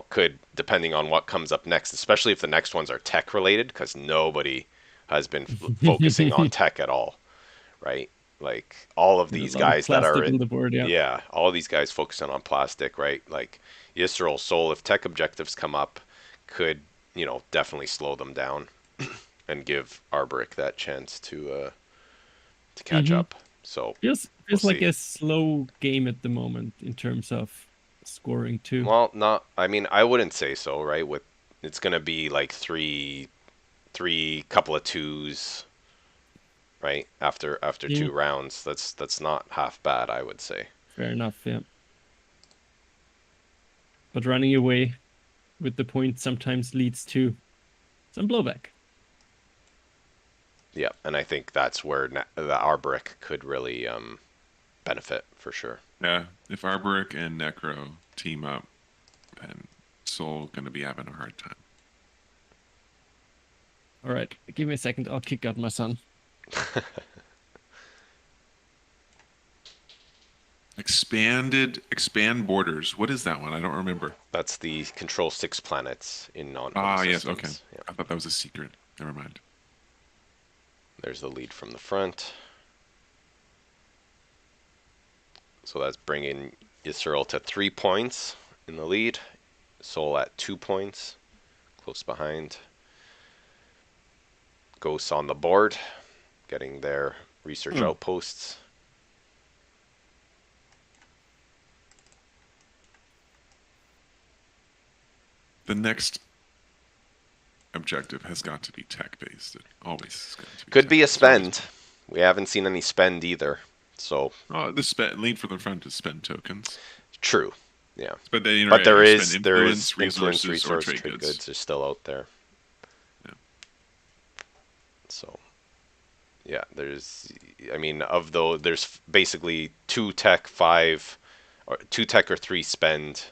Could, depending on what comes up next, especially if the next ones are tech related, because nobody has been focusing on tech at all, right? Like all of There's these a lot of guys that are plastic on the board, yeah. all of these guys focusing on plastic, right? Like Yssaril, Soul, if tech objectives come up, could definitely slow them down and give Arborec that chance to catch Mhm. up. So Feels We'll like see. a slow game at the moment in terms of scoring too. well, not. I mean, I wouldn't say so, right? It's gonna be like three couple of twos, right? After Yeah. 2 rounds, that's not half bad, I would say. Fair enough, yeah. But running away with the point sometimes leads to some blowback. Yeah, and I think that's where the Arborec could really benefit for sure. Yeah, if Arborec and Nekro team up, and Soul going to be having a hard time. All right, give me a second. I'll kick out my son. Expand borders. What is that one? I don't remember. That's the control 6 planets in non. Yes, okay. Yeah. I thought that was a secret. Never mind. There's the lead from the front. So that's bringing Yssaril to 3 points in the lead. Soul at 2 points, close behind. Ghosts on the board, getting their research outposts. The next objective has got to be tech-based. It always is going to be. Could be a spend. We haven't seen any spend either. So. Oh, the lead for the front is spend tokens. True. Yeah. But then, but there is influence, resource, trade goods are still out there. Yeah. So. Yeah, I mean, of those, there's basically 2 tech, 5, or 2 tech or 3 spend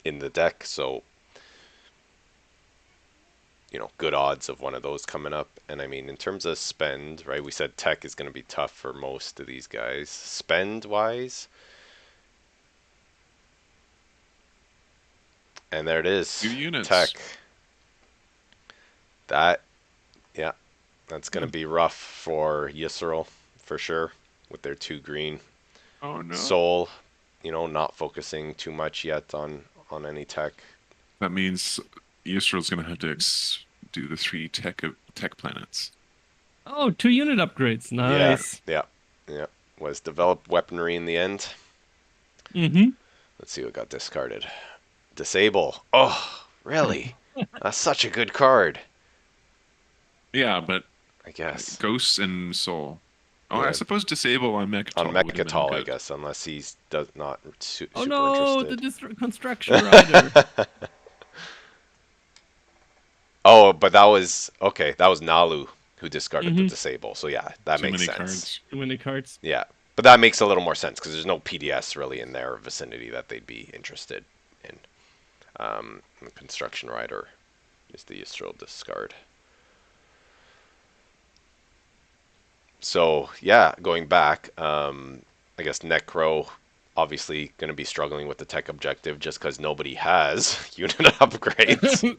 in the deck, so, you know, good odds of one of those coming up. And I mean, in terms of spend, right, we said tech is going to be tough for most of these guys. Spend-wise, and there it is, 2 units. Tech. That, yeah, that's going to be rough for Yssaril, for sure, with their 2 green. Oh, no. Soul, you know, not focusing too much yet on any tech. That means Yssaril going to have to do the 3 tech planets. Oh, 2 unit upgrades. Nice. Yeah. Was developed weaponry in the end. Mm-hmm. Let's see what got discarded. Disable. Oh, really? That's such a good card. Yeah, but I guess Ghosts and Soul. Oh, Yeah. I suppose disable on Mechatol. on Mechatol, I guess, unless he's not super Oh no, interested. the construction rider. Oh, but that was okay. That was Naalu who discarded the Mhm. disable. So yeah, that Too makes many sense. cards. Too many cards. Yeah, but that makes a little more sense because there's no PDS really in their vicinity that they'd be interested in. The construction rider is the Yssaril discard. So yeah, going back, I guess Nekro obviously going to be struggling with the tech objective just because nobody has unit upgrades.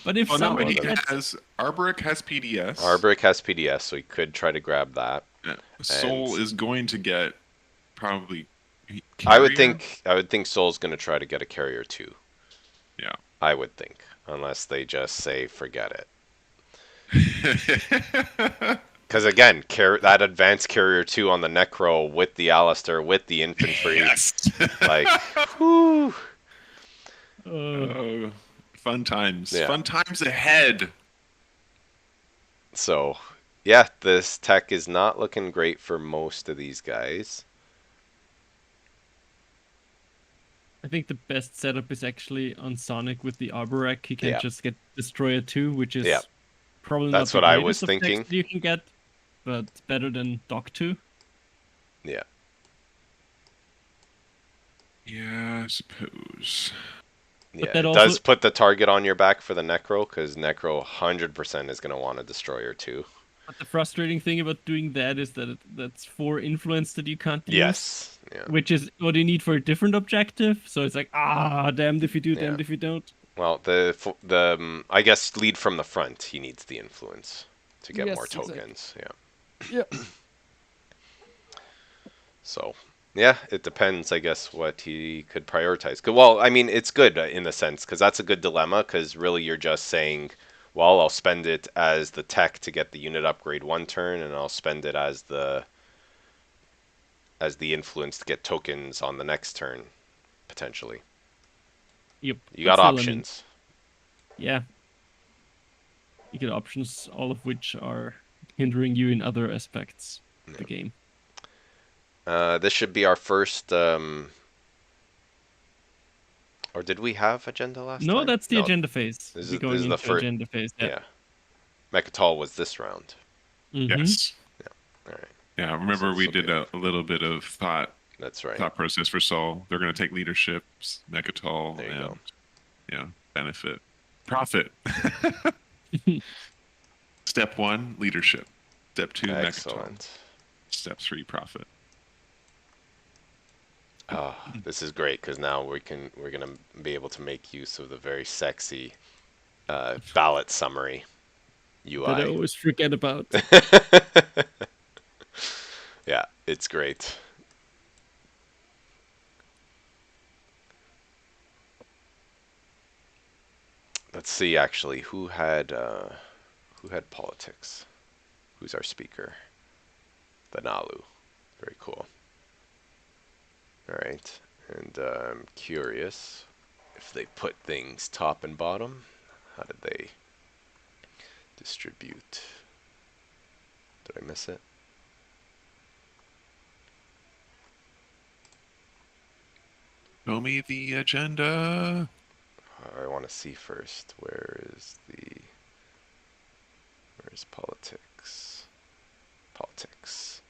But if Oh, no, someone he gets- has... Arborec has PDS. Arborec has PDS, so he could try to grab that. Yeah. Soul is going to get probably... I would Carrier? think Soul's going to try to get a carrier too. Yeah. I would think, unless they just say forget it. Because again, that advanced carrier 2 on the Nekro with the Alistair, with the infantry, Yes. like, whoo. Oh, fun times. Yeah. Fun times ahead. So, yeah, this tech is not looking great for most of these guys. I think the best setup is actually on Saunick with the Arborec. He can Yeah. just get Destroyer 2, which is Yeah. probably That's not what the I was greatest of decks thinking. that you can get, but better than Dock 2. Yeah. Yeah, I suppose. Yeah, that it also- does put the target on your back for the Nekro, because Nekro 100% is going to want a Destroyer too. But the frustrating thing about doing that is that that's 4 influence that you can't use. Yes. Yeah. Which is what you need for a different objective. So it's like, damned if you do, damned Yeah. if you don't. Well, the I guess lead from the front, he needs the influence to get Yes, more exactly. tokens. Yeah. Yeah. So, yeah, it depends, I guess, what he could prioritize. Well, I mean, it's good in the sense, because that's a good dilemma, because really you're just saying, well, I'll spend it as the tech to get the unit upgrade 1 turn, and I'll spend it as the influence to get tokens on the next turn, potentially. Yep. You got But still, I mean, options. yeah. You get options, all of which are hindering you in other aspects of the game. This should be our first... or did we have agenda last time? No, that's the No, agenda phase. this We're is going the into first- agenda phase. Yeah. Mechatol was this round. Mhm. Yes. All right. Yeah, remember So we so did good. a little bit of thought That's right. thought process for Sol. They're going to take leaderships, Mechatol, There you and go. yeah, benefit, profit. Step 1, leadership. Step 2, Mechatol. Excellent. Step 3, profit. Oh, this is great because now we're gonna be able to make use of the very sexy ballot summary UI. That I always forget about. Yeah, it's great. Let's see, actually, who had politics? Who's our speaker? The Naalu. Very cool. All right, and I'm curious if they put things top and bottom. How did they distribute? Did I miss it? Show me the agenda. I want to see first. Where's politics? Politics.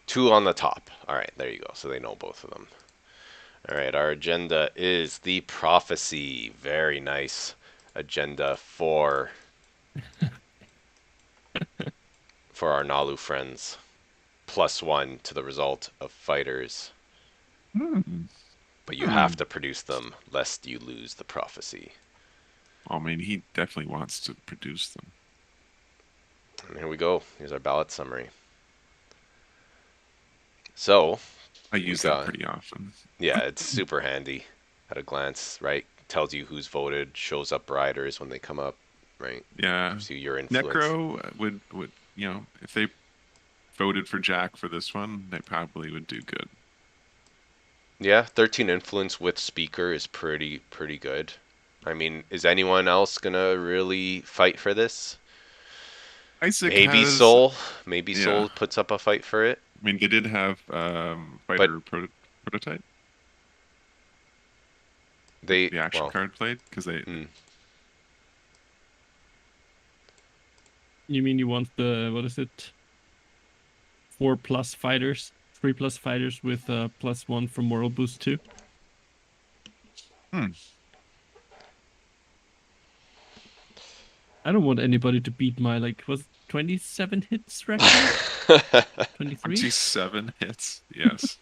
2 on the top. All right, there you go. So they know both of them. All right, our agenda is the prophecy. Very nice agenda for our Naalu friends. +1 to the result of fighters. But you have to produce them lest you lose the prophecy. Oh man, he definitely wants to produce them. And here we go. Here's our ballot summary. So, I use that pretty often. Yeah, it's super handy at a glance, right? Tells you who's voted, shows up riders when they come up, right? Yeah. Gives you your influence. Nekro would if they voted for Jack for this one, they probably would do good. Yeah, 13 influence with speaker is pretty good. I mean, is anyone else gonna really fight for this? Isaac maybe has, Sol. Maybe Sol puts up a fight for it. I mean, they did have fighter prototype. The action card played because they. You mean you want the, what is it? 4+ fighters, 3+ fighters with +1 from moral boost too? I don't want anybody to beat my, was 27 hits record? 23? 27 hits, yes.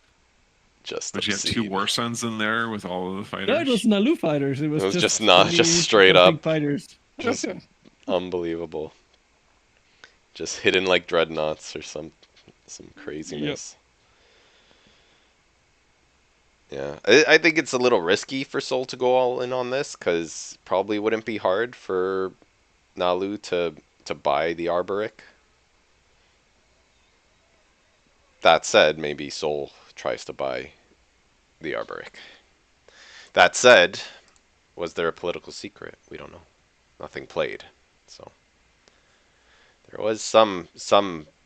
But you have 2 War Suns in there with all of the fighters. No, it was Naalu fighters. It was just straight up fighters. Just unbelievable. Just hidden like dreadnoughts or some craziness. Yep. Yeah, I think it's a little risky for Sol to go all in on this because probably wouldn't be hard for Naalu to buy the Arborec. That said, maybe Sol tries to buy the Arborec. That said, was there a political secret? We don't know. Nothing played. So there was some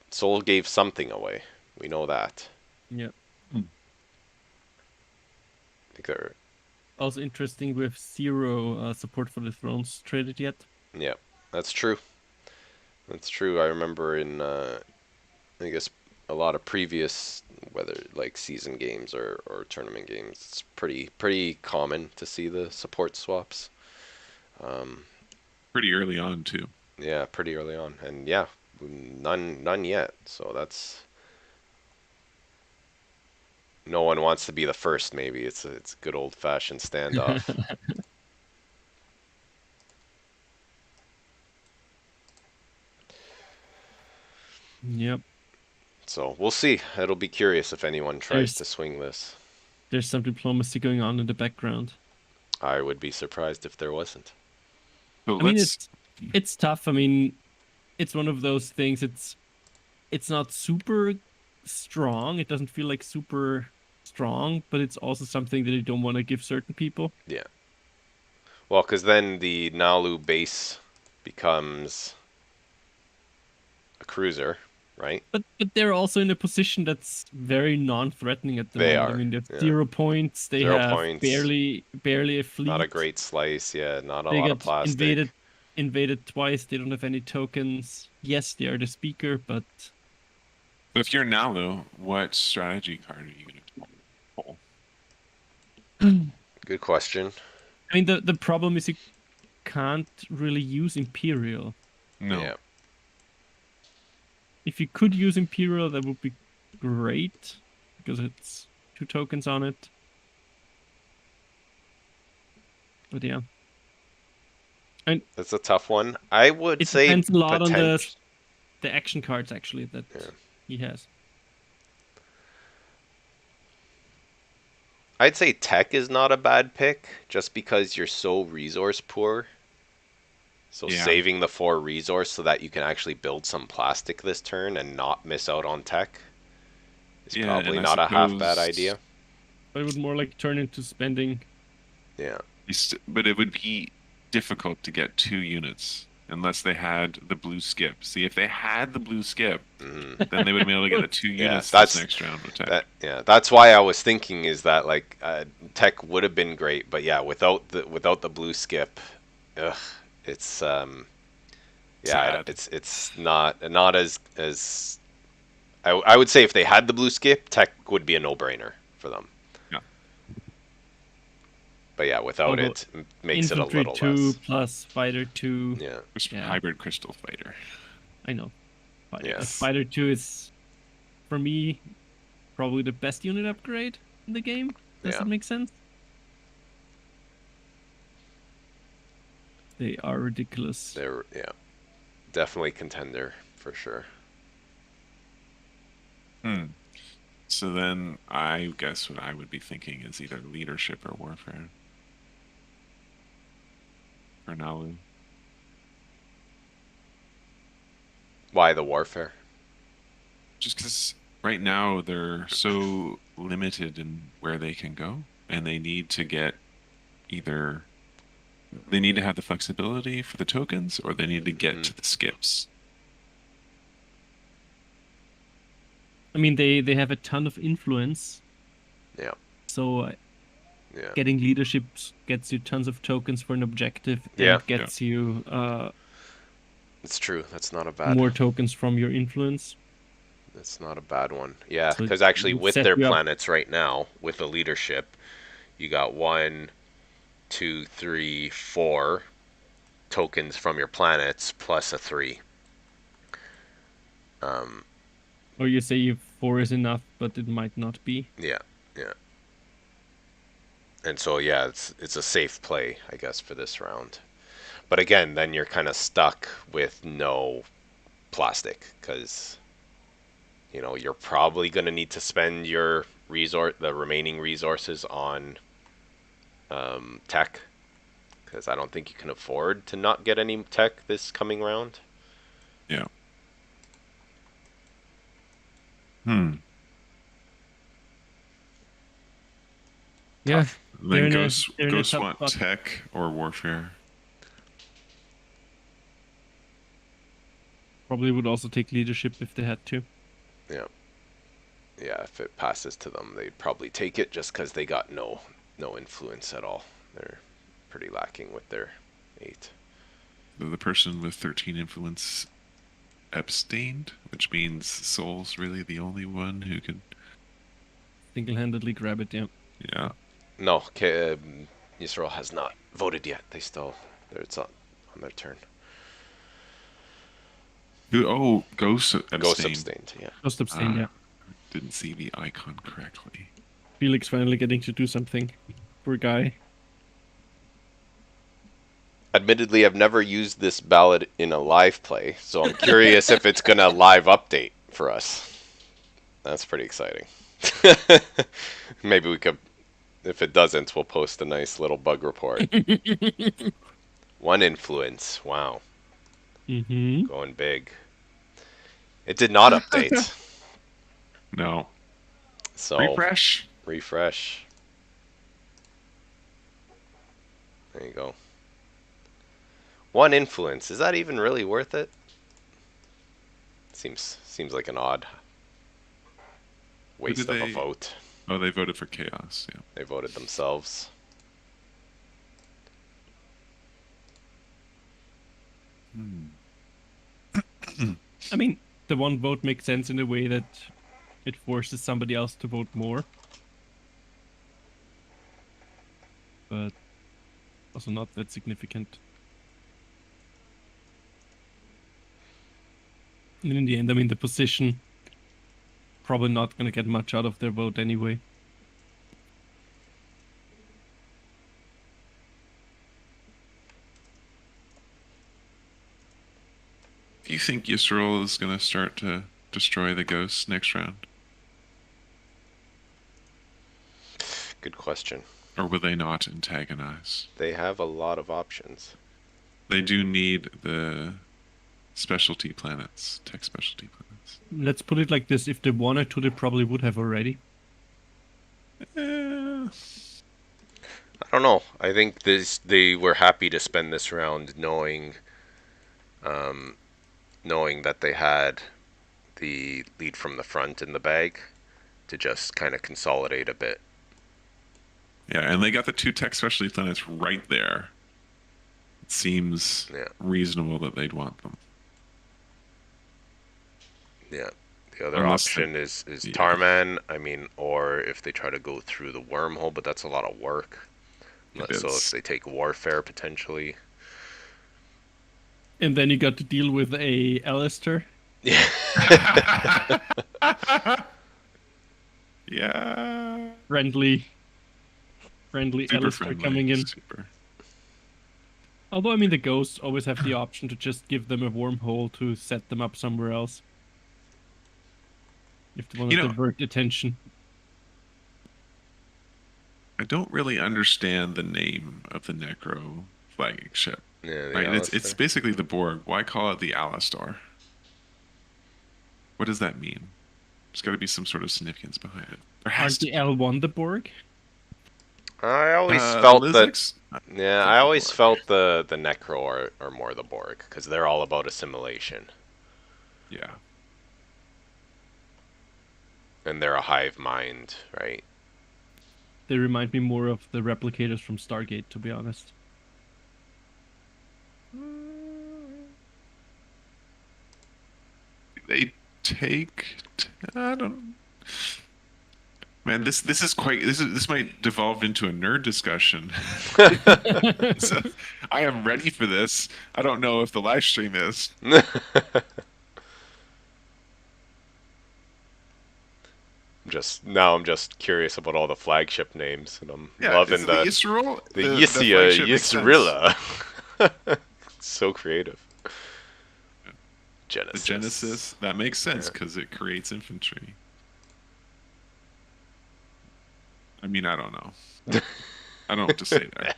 Sol gave something away. We know that. Yeah. I think there. Also interesting with 0 support for the thrones traded yet. Yeah, that's true. That's true. I remember in I guess a lot of previous, whether like season games or tournament games, it's pretty common to see the support swaps. Pretty early on too. Yeah, pretty early on, and yeah, none yet. So that's no one wants to be the first. Maybe it's a good old fashioned standoff. Yep. So we'll see. It'll be curious if anyone tries to swing this. There's some diplomacy going on in the background. I would be surprised if there wasn't. I mean, it's tough. I mean, it's one of those things. It's not super strong. It doesn't feel like super strong, but it's also something that you don't want to give certain people. Yeah. Well, because then the Naalu base becomes a cruiser, right? But they're also in a position that's very non-threatening at the moment. Are. I mean, they have 0 points. They have points. barely a fleet. Not a great slice, yeah. Not a lot of plastic. Invaded twice. They don't have any tokens. Yes, they are the speaker, but if you're Naalu, what strategy card are you going to pull? Good question. I mean, the problem is you can't really use Imperial. No. Yeah. If you could use Imperial, that would be great, because it's 2 tokens on it. But yeah. And That's a tough one. I would it say depends a lot on the potent- action cards, actually, that he has. I'd say tech is not a bad pick, just because you're so resource poor. So Yeah. saving the 4 resource so that you can actually build some plastic this turn and not miss out on tech is Yeah, probably and I not a half bad suppose- idea. But it would more like turn into spending. Yeah. But it would be difficult to get 2 units unless they had the blue skip. See, if they had the blue skip, then they would be able to get the 2 Yeah, units that's- this next round with tech. That's why I was thinking is that like tech would have been great, but yeah, without the blue skip, it's Sad. it's not as I would say if they had the blue skip, tech would be a no-brainer for them. Yeah. But yeah, without Although it makes it a Infantry little 2 less. plus Fighter 2. Yeah. Yeah. Hybrid Crystal Fighter. I know. But Yes. Fighter 2 is, for me, probably the best unit upgrade in the game. Does Yeah. that make sense? They are ridiculous. They're definitely contender for sure. So then I guess what I would be thinking is either leadership or warfare. For Naalu. Why the warfare? Just because right now they're so limited in where they can go, and they need to get either they need to have the flexibility for the tokens, or they need to get to the skips. I mean, they have a ton of influence. Yeah. So Yeah. getting leadership gets you tons of tokens for an objective. Yeah. And gets you It's true. That's not a bad. more tokens from your influence. That's not a bad one. Yeah, So because actually it with set their you up. planets right now, with the leadership, you got 1, 2, 3, 4 tokens from your planets plus a 3. Or you say 4 is enough, but it might not be. Yeah. And so yeah, it's a safe play, I guess, for this round. But again, then you're kind of stuck with no plastic because you're probably going to need to spend the remaining resources on tech, because I don't think you can afford to not get any tech this coming round. Yeah. Yeah. They're Then in a- Ghosts they're in a tough want spot. tech or warfare. Probably would also take leadership if they had to. Yeah, if it passes to them, they'd probably take it just because they got no influence at all. They're pretty lacking with their 8. So the person with 13 influence abstained, which means Soul's really the only one who could. Single-handedly grab it, yeah. Yeah. No, Yssaril has not voted yet. It's on their turn. Ghost abstained. Ghost abstained, yeah. Just abstain, yeah. Didn't see the icon correctly. Felix finally getting to do something. Poor guy. Admittedly, I've never used this ballot in a live play, so I'm curious if it's going to live update for us. That's pretty exciting. Maybe we could, if it doesn't, we'll post a nice little bug report. 1 influence, wow. Mm-hmm. Going big. It did not update. No. So Refresh. There you go. 1 influence. Is that even really worth it? Seems like an odd waste of a vote. Oh, they voted for chaos. Yeah. They voted themselves. I mean, the 1 vote makes sense in a way that it forces somebody else to vote more. but also not that significant. And in the end, I mean, the position probably not going to get much out of their vote anyway. Do you think Yssaril is going to start to destroy the ghosts next round? Good question. Or will they not antagonize? They have a lot of options. They do need the specialty planets, tech specialty planets. Let's put it like this: if they wanted to, they probably would have already. I don't know. I think they were happy to spend this round knowing that they had the lead from the front in the bag to just kind of consolidate a bit. Yeah, and they got the 2 tech specialty planets right there. It seems reasonable that they'd want them. Yeah. The other option is Tarman, I mean, or if they try to go through the wormhole, but that's a lot of work. So if they take Warfare, potentially. And then you got to deal with a Alistair. Yeah. Yeah. Friendly Super Alistair friendly, coming in. super. Although, I mean, the ghosts always have the option to just give them a wormhole to set them up somewhere else. If they want to divert attention. I don't really understand the name of the Nekro flagship. Yeah, right? It's basically the Borg. Why call it the Alistar? What does that mean? There's got to be some sort of significance behind it. There has Aren't the L1 the Borg? I always felt that. Yeah, I always felt the Nekro are more the Borg because they're all about assimilation. Yeah. And they're a hive mind, right? They remind me more of the replicators from Stargate, to be honest. They take. I don't. Man, this might devolve into a nerd discussion. So, I am ready for this. I don't know if the live stream is. I'm just curious about all the flagship names, and I'm loving the Yssaril? The Yssaril. So creative. Genesis. The Genesis. That makes sense because it creates infantry. I mean, I don't know. I don't know what to say there.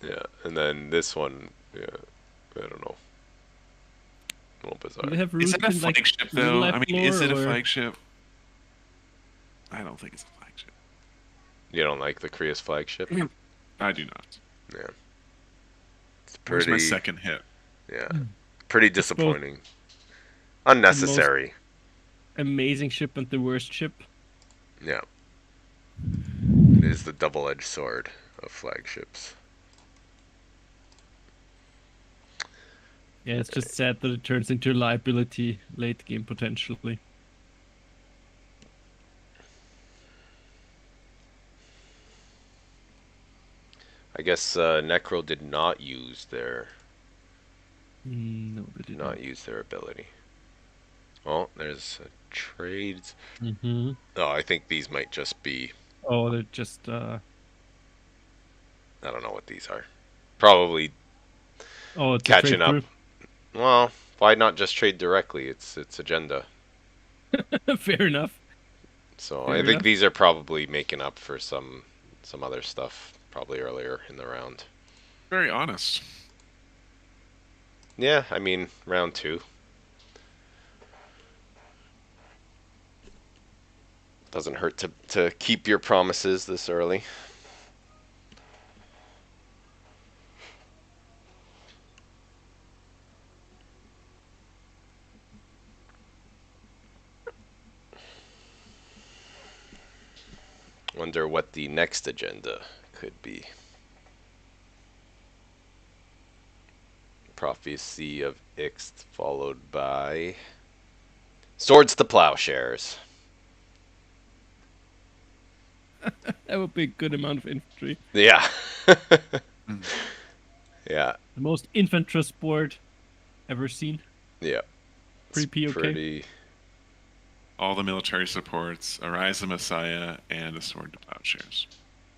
Yeah, and then this one, I don't know. A little bizarre. Is it a flagship, though? I mean, is it a flagship? I don't think it's a flagship. You don't like the Kriya's flagship? I do not. Yeah. It's pretty... Where's my second hit? Yeah. Pretty disappointing. Unnecessary. Amazing ship and the worst ship. Yeah. It is the double-edged sword of flagships. Yeah, it's just sad that it turns into a liability late game potentially. I guess Nekro did not use their... No, they did not use their ability. Oh, there's trades. Mm-hmm. Oh, I think these might just be... Oh, they're just... I don't know what these are. Probably it's catching up. Well, why not just trade directly? It's agenda. Fair enough. So I think these are probably making up for some other stuff probably earlier in the round. Very honest. Yeah, I mean, round 2. Doesn't hurt to keep your promises this early. Wonder what the next agenda could be. Prophecy of Ixt followed by Swords to Plowshares. That would be a good amount of infantry. Yeah. Yeah. The most infantry sport ever seen. Yeah. Pretty POK. Pretty. All the military supports, Arise the Messiah, and a Sword to Plowshares.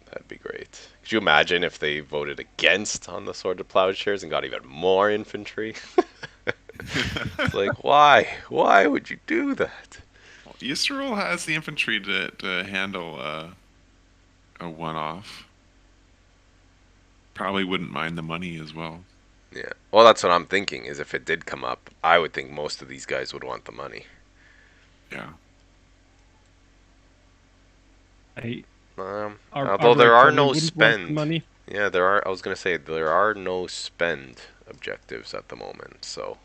That'd be great. Could you imagine if they voted against on the Sword to Plowshares and got even more infantry? It's like, why? Why would you do that? Well, Yssaril has the infantry to handle a one-off. Probably wouldn't mind the money as well. Yeah. Well, that's what I'm thinking, is if it did come up, I would think most of these guys would want the money. Yeah. Although there are no spend money. Yeah, there are. I was gonna say there are no spend objectives at the moment, so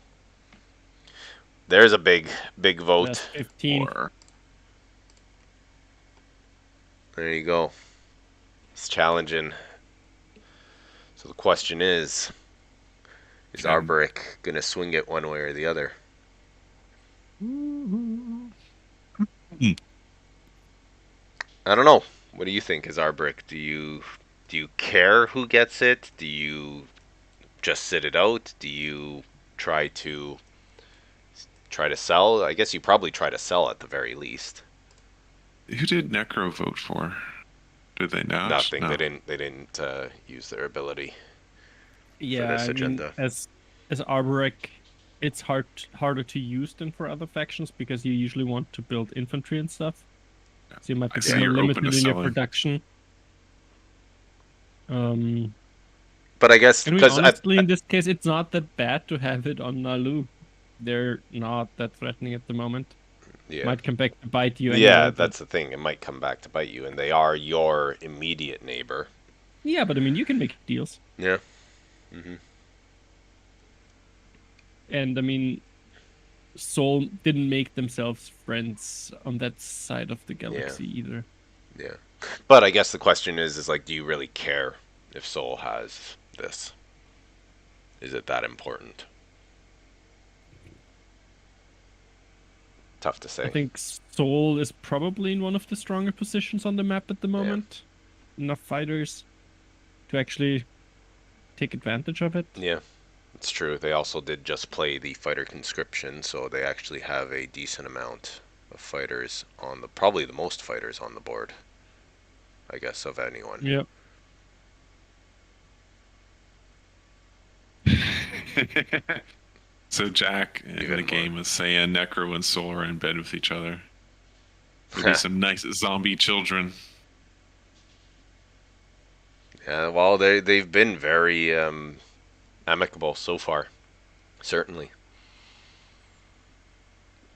there's a big vote. That's 15. There you go. It's challenging. So the question is Arborec gonna swing it one way or the other? I don't know. What do you think is Arborec? Do you care who gets it? Do you just sit it out? Do you try to sell? I guess you probably try to sell at the very least. Who did Nekro vote for? Did they not? Nothing. No. They didn't use their ability. Yeah, for this agenda. As Arborec, it's harder to use than for other factions because you usually want to build infantry and stuff. So you might be more limited in your production. But I guess because honestly, in this case, it's not that bad to have it on Naalu. They're not that threatening at the moment. Yeah. Might come back to bite you. Yeah, anyway, that's the thing. It might come back to bite you, and they are your immediate neighbor. Yeah, but I mean, you can make deals. Yeah. And I mean, Soul didn't make themselves friends on that side of the galaxy either. Yeah. But I guess the question is like, do you really care if Soul has this? Is it that important? Tough to say. I think Soul is probably in one of the stronger positions on the map at the moment. Yeah. Enough fighters to actually take advantage of it. Yeah, it's true. They also did just play the fighter conscription, so they actually have a decent amount of fighters on the, probably the most fighters on the board, I guess, of anyone. Yep. So Jack in the game was saying Nekro and Soul are in bed with each other. Maybe some nice zombie children. Yeah, well, they've been very amicable so far, certainly.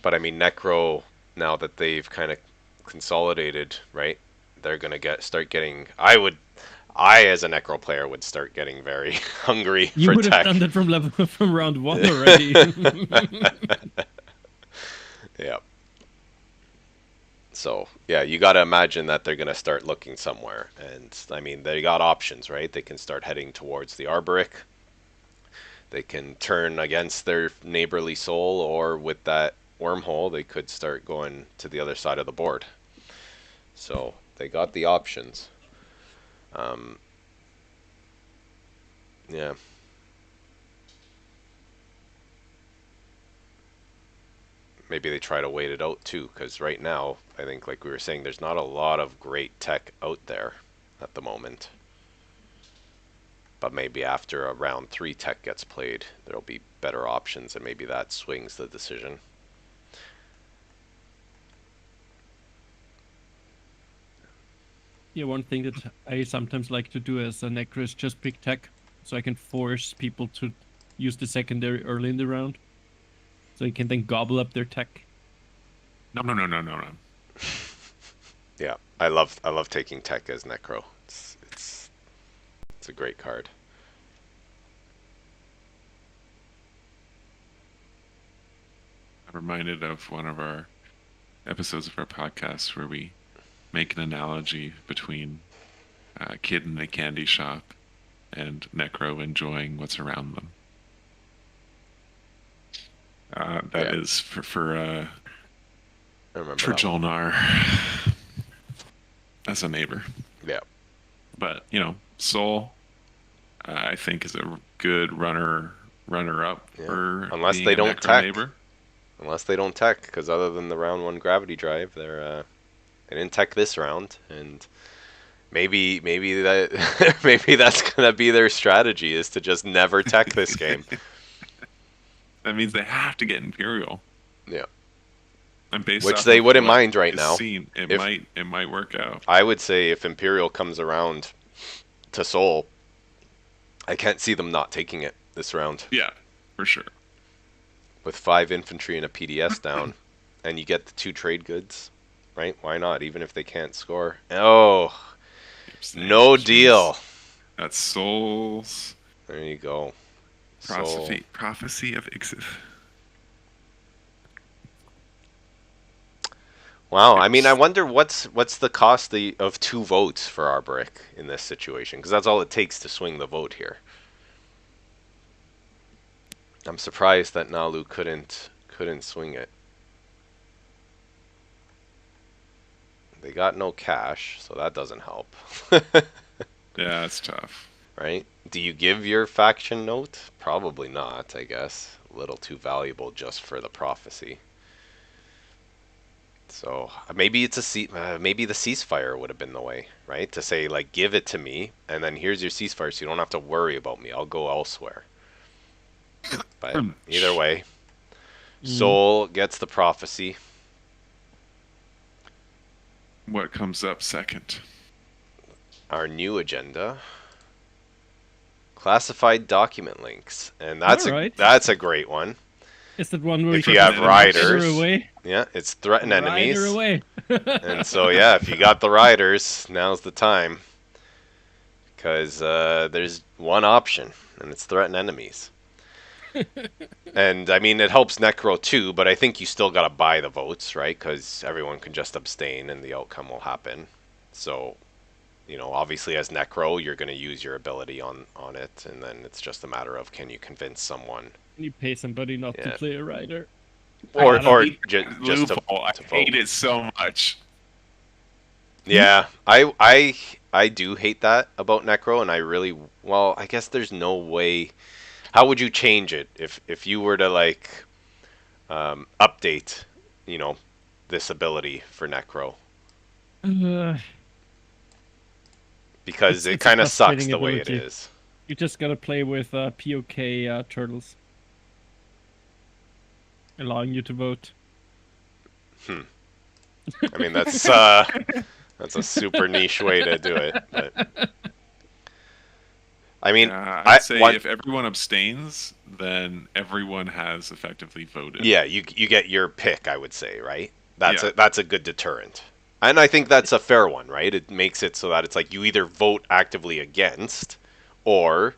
But I mean, Nekro, now that they've kind of consolidated, right? They're gonna start getting. I as a Nekro player would start getting very hungry you for would tech. have done that from round 1 already. Yeah. So yeah, you got to imagine that they're gonna start looking somewhere, and I mean they got options, right? They can start heading towards the Arborec. They can turn against their neighborly Soul, or with that wormhole, they could start going to the other side of the board. So they got the options. Yeah. Maybe they try to wait it out too, because right now, I think, like we were saying, there's not a lot of great tech out there at the moment. But maybe after a round 3 tech gets played, there'll be better options, and maybe that swings the decision. Yeah, one thing that I sometimes like to do as a Nekro is just pick tech, so I can force people to use the secondary early in the round, so you can then gobble up their tech. No. Yeah, I love taking tech as Nekro. It's a great card. I'm reminded of one of our episodes of our podcast where we make an analogy between a kid in a candy shop and Nekro enjoying what's around them. That is for I remember for that one. Jolnar. as a neighbor. Yeah. But you know, Soul, I think is a good runner-up for Unless being they a don't Nekro tech. neighbor. Unless they don't tech, because other than the round 1 gravity drive, they didn't tech this round, and maybe that maybe that's gonna be their strategy, is to just never tech this game. That means they have to get Imperial. Yeah. And based Which off they of wouldn't what mind right is now. seen, it might work out. I would say if Imperial comes around to Seoul, I can't see them not taking it this round. Yeah, for sure. With 5 infantry and a PDS down, and you get the 2 trade goods, right? Why not? Even if they can't score. Oh, no deal. That's Soul's There you go. prophecy of Ixith. Wow, I mean, I wonder what's the cost of 2 votes for Arborec in this situation, because that's all it takes to swing the vote here. I'm surprised that Naalu couldn't swing it. They got no cash, so that doesn't help. Yeah, it's tough. Right? Do you give your faction note? Probably not, I guess. A little too valuable just for the prophecy. So maybe maybe the ceasefire would have been the way, right? To say, like, give it to me, and then here's your ceasefire, so you don't have to worry about me. I'll go elsewhere. But either way, Soul gets the prophecy. What comes up second? Our new agenda. Classified document links, and that's a great one. Is that one where if you have riders? Away? Yeah, it's threaten enemies. Rider away. And so yeah, if you got the riders, now's the time. Because there's one option, and it's threaten enemies. And I mean, it helps Nekro too, but I think you still gotta buy the votes, right? Because everyone can just abstain, and the outcome will happen. So, you know, obviously as Nekro, you're gonna use your ability on it, and then it's just a matter of can you convince someone. You pay somebody not to play a rider. Or just to I hate it so much. Yeah, I do hate that about Nekro, and I guess there's no way. How would you change it if you were to like update, you know, this ability for Nekro? Because it kind of sucks the way it is. You just gotta play with POK turtles, allowing you to vote. I mean, that's a super niche way to do it. But I mean, I'd say if everyone abstains, then everyone has effectively voted. Yeah, you get your pick, I would say, right? That's a good deterrent. And I think that's a fair one, right? It makes it so that it's like you either vote actively against, or,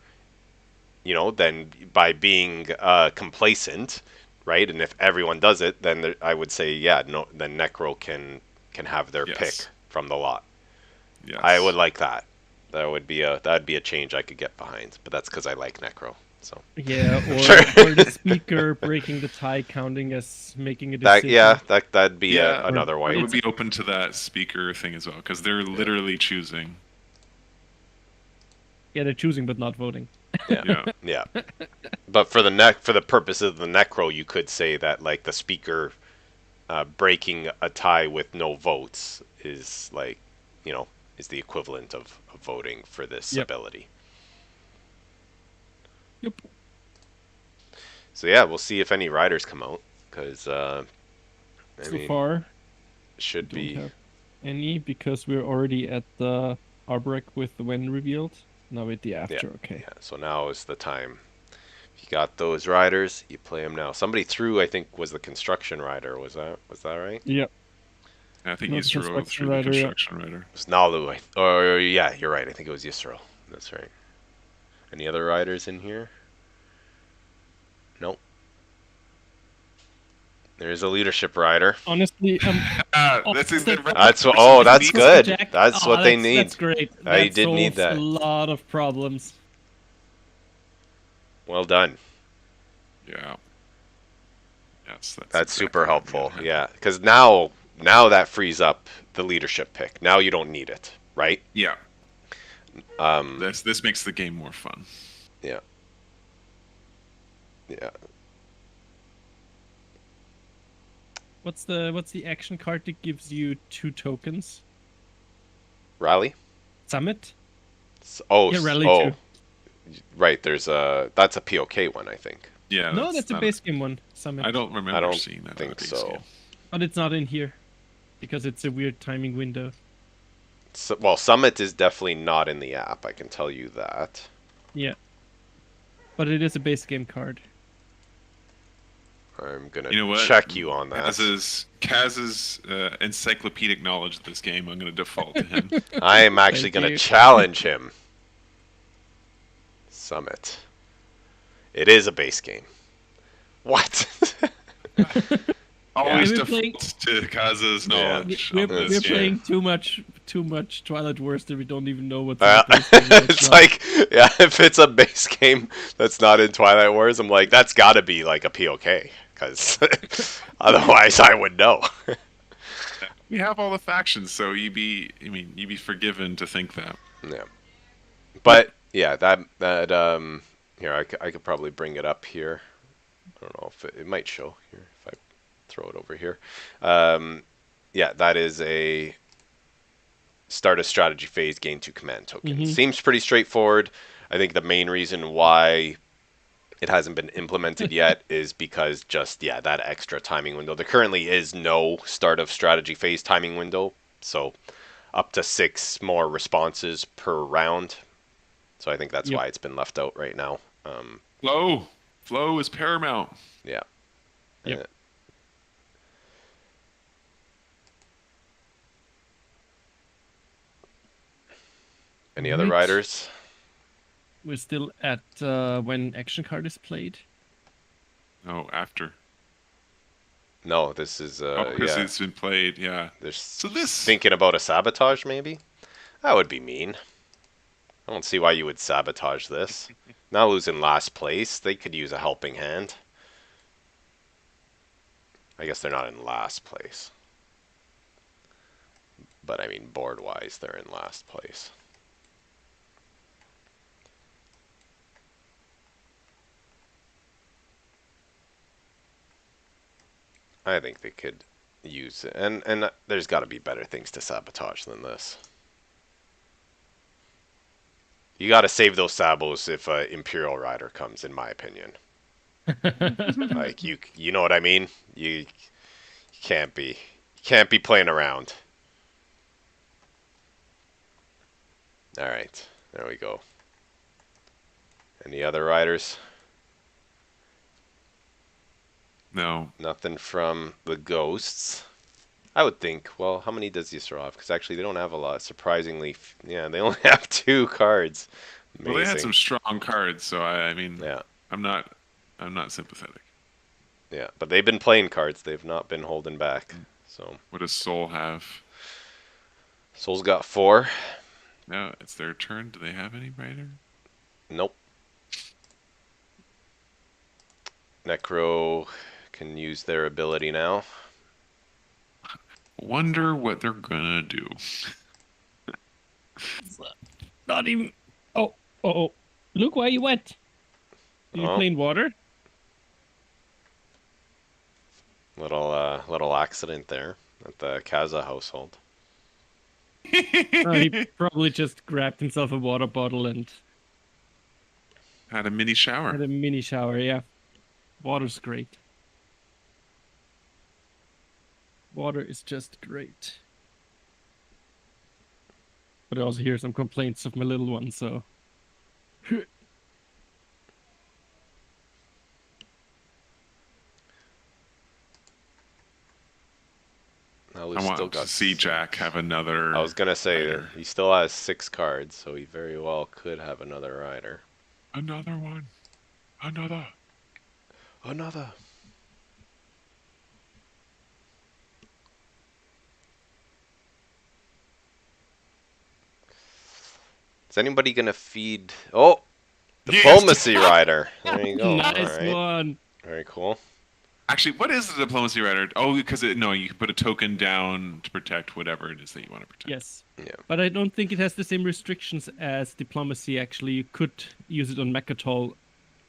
you know, then by being complacent, right? And if everyone does it, then I would say, yeah, no, then Nekro can have their pick from the lot. Yes. I would like that. That'd be a change I could get behind, but that's because I like Nekro. So yeah, or the speaker breaking the tie, counting as making a decision. That'd be another way. I would be open to that speaker thing as well, because they're literally choosing. Yeah, they're choosing but not voting. Yeah. But for the purpose of the Nekro, you could say that like the speaker breaking a tie with no votes is like, you know, is the equivalent of voting for this ability. Yep. So yeah, we'll see if any riders come out, because so far should be have any, because we're already at the Arborec with the when revealed. Now with the after, okay. Yeah, so now is the time. If you got those riders, you play them now. Somebody threw, I think, was the construction rider. Was that right? Yep. I think Yssaril threw the construction rider. It was Naalu. Yeah, you're right. I think it was Yssaril. That's right. Any other riders in here? Nope. There's a leadership rider. Honestly, that's good. That's what they need. That's great. I did need that. A lot of problems. Well done. Yeah. Yes, that's super helpful. Yeah, because now now that frees up the leadership pick. Now you don't need it, right? Yeah. This makes the game more fun. Yeah. Yeah. What's the action card that gives you 2 tokens? Rally? Summit? Yeah, Rally oh. 2. Right, that's a POK one, I think. Yeah. No, that's a base game one. Summit. I don't remember I don't seeing that. think so. But it's not in here because it's a weird timing window. So, well, Summit is definitely not in the app. I can tell you that. Yeah. But it is a base game card. I'm gonna You know what? check you on that. Kaz's encyclopedic knowledge of this game. I'm gonna default to him. I am actually Thank gonna you. challenge him. Summit. It is a base game. What? Always We're default playing- to Kaz's knowledge. We're of this game. playing too much Twilight Wars that we don't even know what's It's like, yeah, if it's a base game that's not in Twilight Wars, I'm like, that's gotta be like a POK, because otherwise I would know. We have all the factions, so you'd be forgiven to think that. Yeah, but yeah, that here I could probably bring it up here. I don't know if it might show here if I throw it over here. Yeah, that is a start a strategy phase, gain 2 command tokens. Seems pretty straightforward. I think the main reason why it hasn't been implemented yet is because that extra timing window. There currently is no start of strategy phase timing window, so up to 6 more responses per round. So I think that's why it's been left out right now. Flow is paramount. Yeah. Yep. Any other riders? We're still at when action card is played. No, after. No, this is because it's been played. Yeah. So thinking about a sabotage, maybe? That would be mean. I don't see why you would sabotage this. Naalu's in last place. They could use a helping hand. I guess they're not in last place. But I mean, board-wise, they're in last place. I think they could use it. And there's got to be better things to sabotage than this. You got to save those sabos if an Imperial Rider comes, in my opinion. Like you know what I mean? You can't be playing around. All right, there we go. Any other riders? No. Nothing from the ghosts. I would think, well, how many does Yssaril have? Because actually they don't have a lot. Surprisingly, yeah, they only have 2 cards. Amazing. Well, they had some strong cards, so I mean, yeah. I'm not sympathetic. Yeah, but they've been playing cards. They've not been holding back. So what does Soul have? Soul's got 4. No, it's their turn. Do they have any rider? Nope. Nekro can use their ability now. Wonder what they're gonna do. Not even. Oh! Look where you went. Are you playing water? Little accident there at the Kaza household. He probably just grabbed himself a water bottle and Had a mini shower. had a mini shower. Yeah, water's great. Water is just great. But I also hear some complaints of my little one, so. I want to see Jack have another. I was gonna say rider. he still has 6 cards, so he very well could have another rider. Another one. Another. Is anybody gonna feed? Oh, diplomacy rider. There you go. Nice All right. one. Very cool. Actually, what is the diplomacy rider? Oh, because no, you can put a token down to protect whatever it is that you want to protect. Yes. Yeah. But I don't think it has the same restrictions as diplomacy. Actually, you could use it on Mechatol.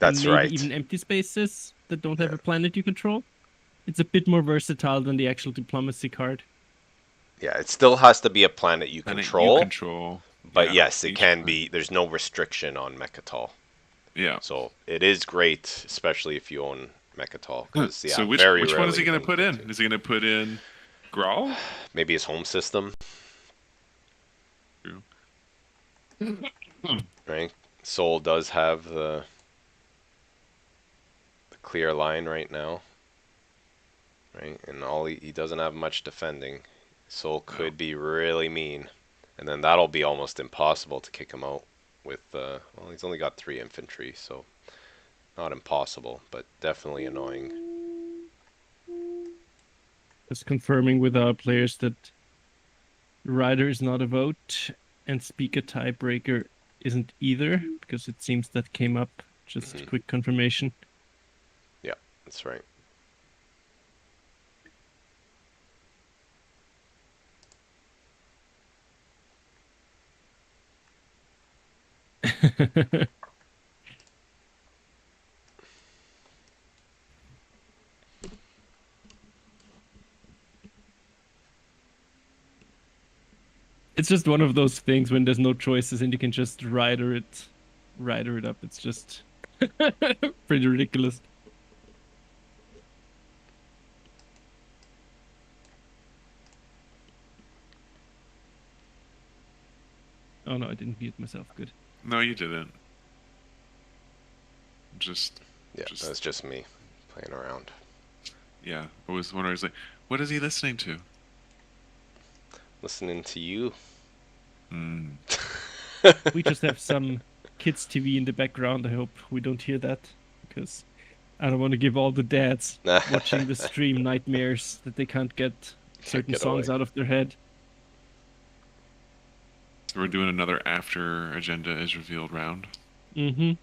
That's and maybe right. even empty spaces that don't have a planet you control. It's a bit more versatile than the actual diplomacy card. Yeah, it still has to be a planet you control. But yeah, yes, it can planet. be. There's no restriction on Mechatol. Yeah. So it is great, especially if you own Mechatol. Yeah, so which one is he going to put in? Is he going to put in Grawl? Maybe his home system. True. Right? Soul does have the clear line right now. Right? And he doesn't have much defending. Soul could be really mean. And then that'll be almost impossible to kick him out with, well, he's only got 3 infantry, so not impossible, but definitely annoying. Just confirming with our players that Rider is not a vote and Speaker Tiebreaker isn't either, because it seems that came up. Just quick confirmation. Yeah, that's right. It's just one of those things when there's no choices and you can just rider it up. It's just pretty ridiculous. Oh no, I didn't mute myself. Good. No, you didn't. Yeah, that's just me playing around. Yeah, I was wondering, like, what is he listening to? Listening to you. We just have some kids' TV in the background. I hope we don't hear that, because I don't want to give all the dads watching the stream nightmares that they can't get certain songs out of their head. So we're doing another after agenda is revealed round. Mm-hmm.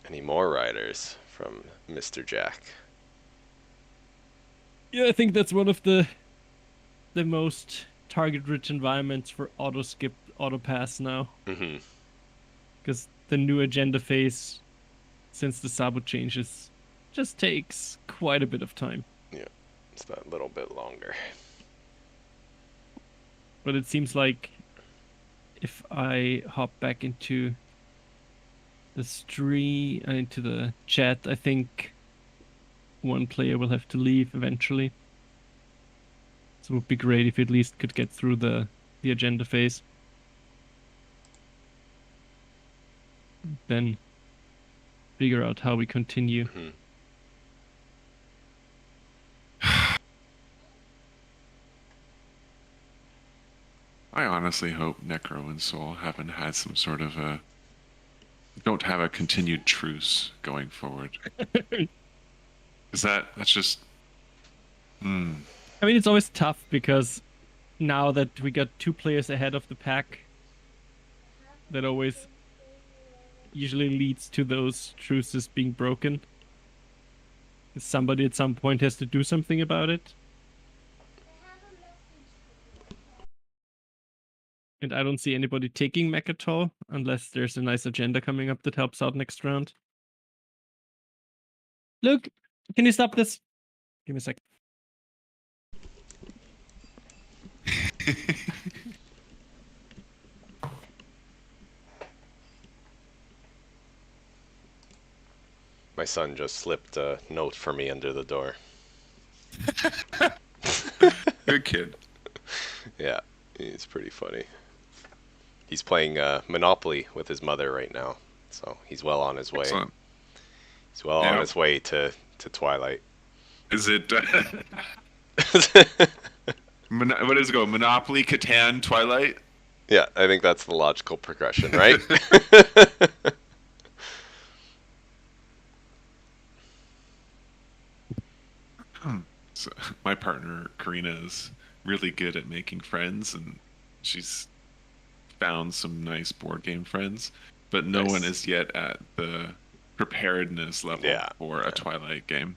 Any more riders from Mr. Jack? Yeah, I think that's one of the most target-rich environments for auto-skip, auto-pass now. Mm-hmm. Because the new agenda phase, since the Sabo changes, just takes quite a bit of time. Yeah, it's that little bit longer. But it seems like if I hop back into the stream, into the chat, I think one player will have to leave eventually. So it would be great if you at least could get through the agenda phase. Then figure out how we continue. Mm-hmm. I honestly hope Nekro and Soul haven't had some sort of don't have a continued truce going forward. Is that's just... I mean, it's always tough because now that we got 2 players ahead of the pack, that always usually leads to those truces being broken. Somebody at some point has to do something about it. And I don't see anybody taking Mechatol unless there's a nice agenda coming up that helps out next round. Luke, can you stop this? Give me a sec. My son just slipped a note for me under the door. Good kid. Yeah, it's pretty funny. He's playing Monopoly with his mother right now, so he's well on his way. Excellent. He's well on his way to Twilight. Is it... what does it go? Monopoly, Catan, Twilight? Yeah, I think that's the logical progression, right? So, my partner, Karina, is really good at making friends, and she's found some nice board game friends, but no one is yet at the preparedness level for a Twilight game.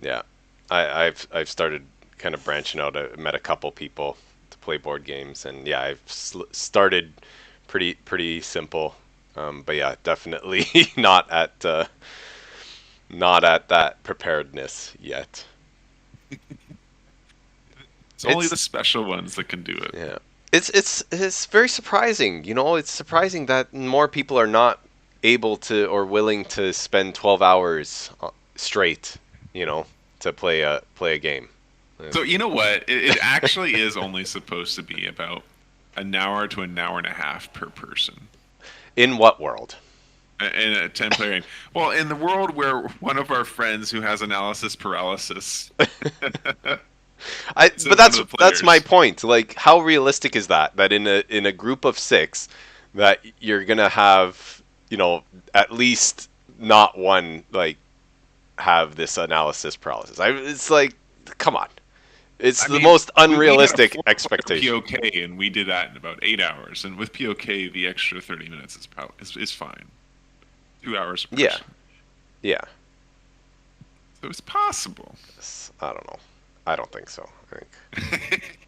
Yeah, I've started kind of branching out. I met a couple people to play board games, and yeah, I've started pretty simple. But yeah, definitely not at that preparedness yet. It's only the special ones that can do it. Yeah, it's very surprising. You know, it's surprising that more people are not able to or willing to spend 12 hours straight. You know, to play a game. So you know what? It actually is only supposed to be about an hour to an hour and a half per person. In what world? In a 10-player game. Well, in the world where one of our friends who has analysis paralysis. But that's my point. Like, how realistic is that? That in a group of 6, that you're gonna have, you know, at least not one like have this analysis paralysis. It's like, come on. It's the most unrealistic expectation. POK, and we did that in about 8 hours. And with POK, the extra 30 minutes is fine. 2 hours per person. Yeah. So it's possible. I don't know. I don't think so. I think.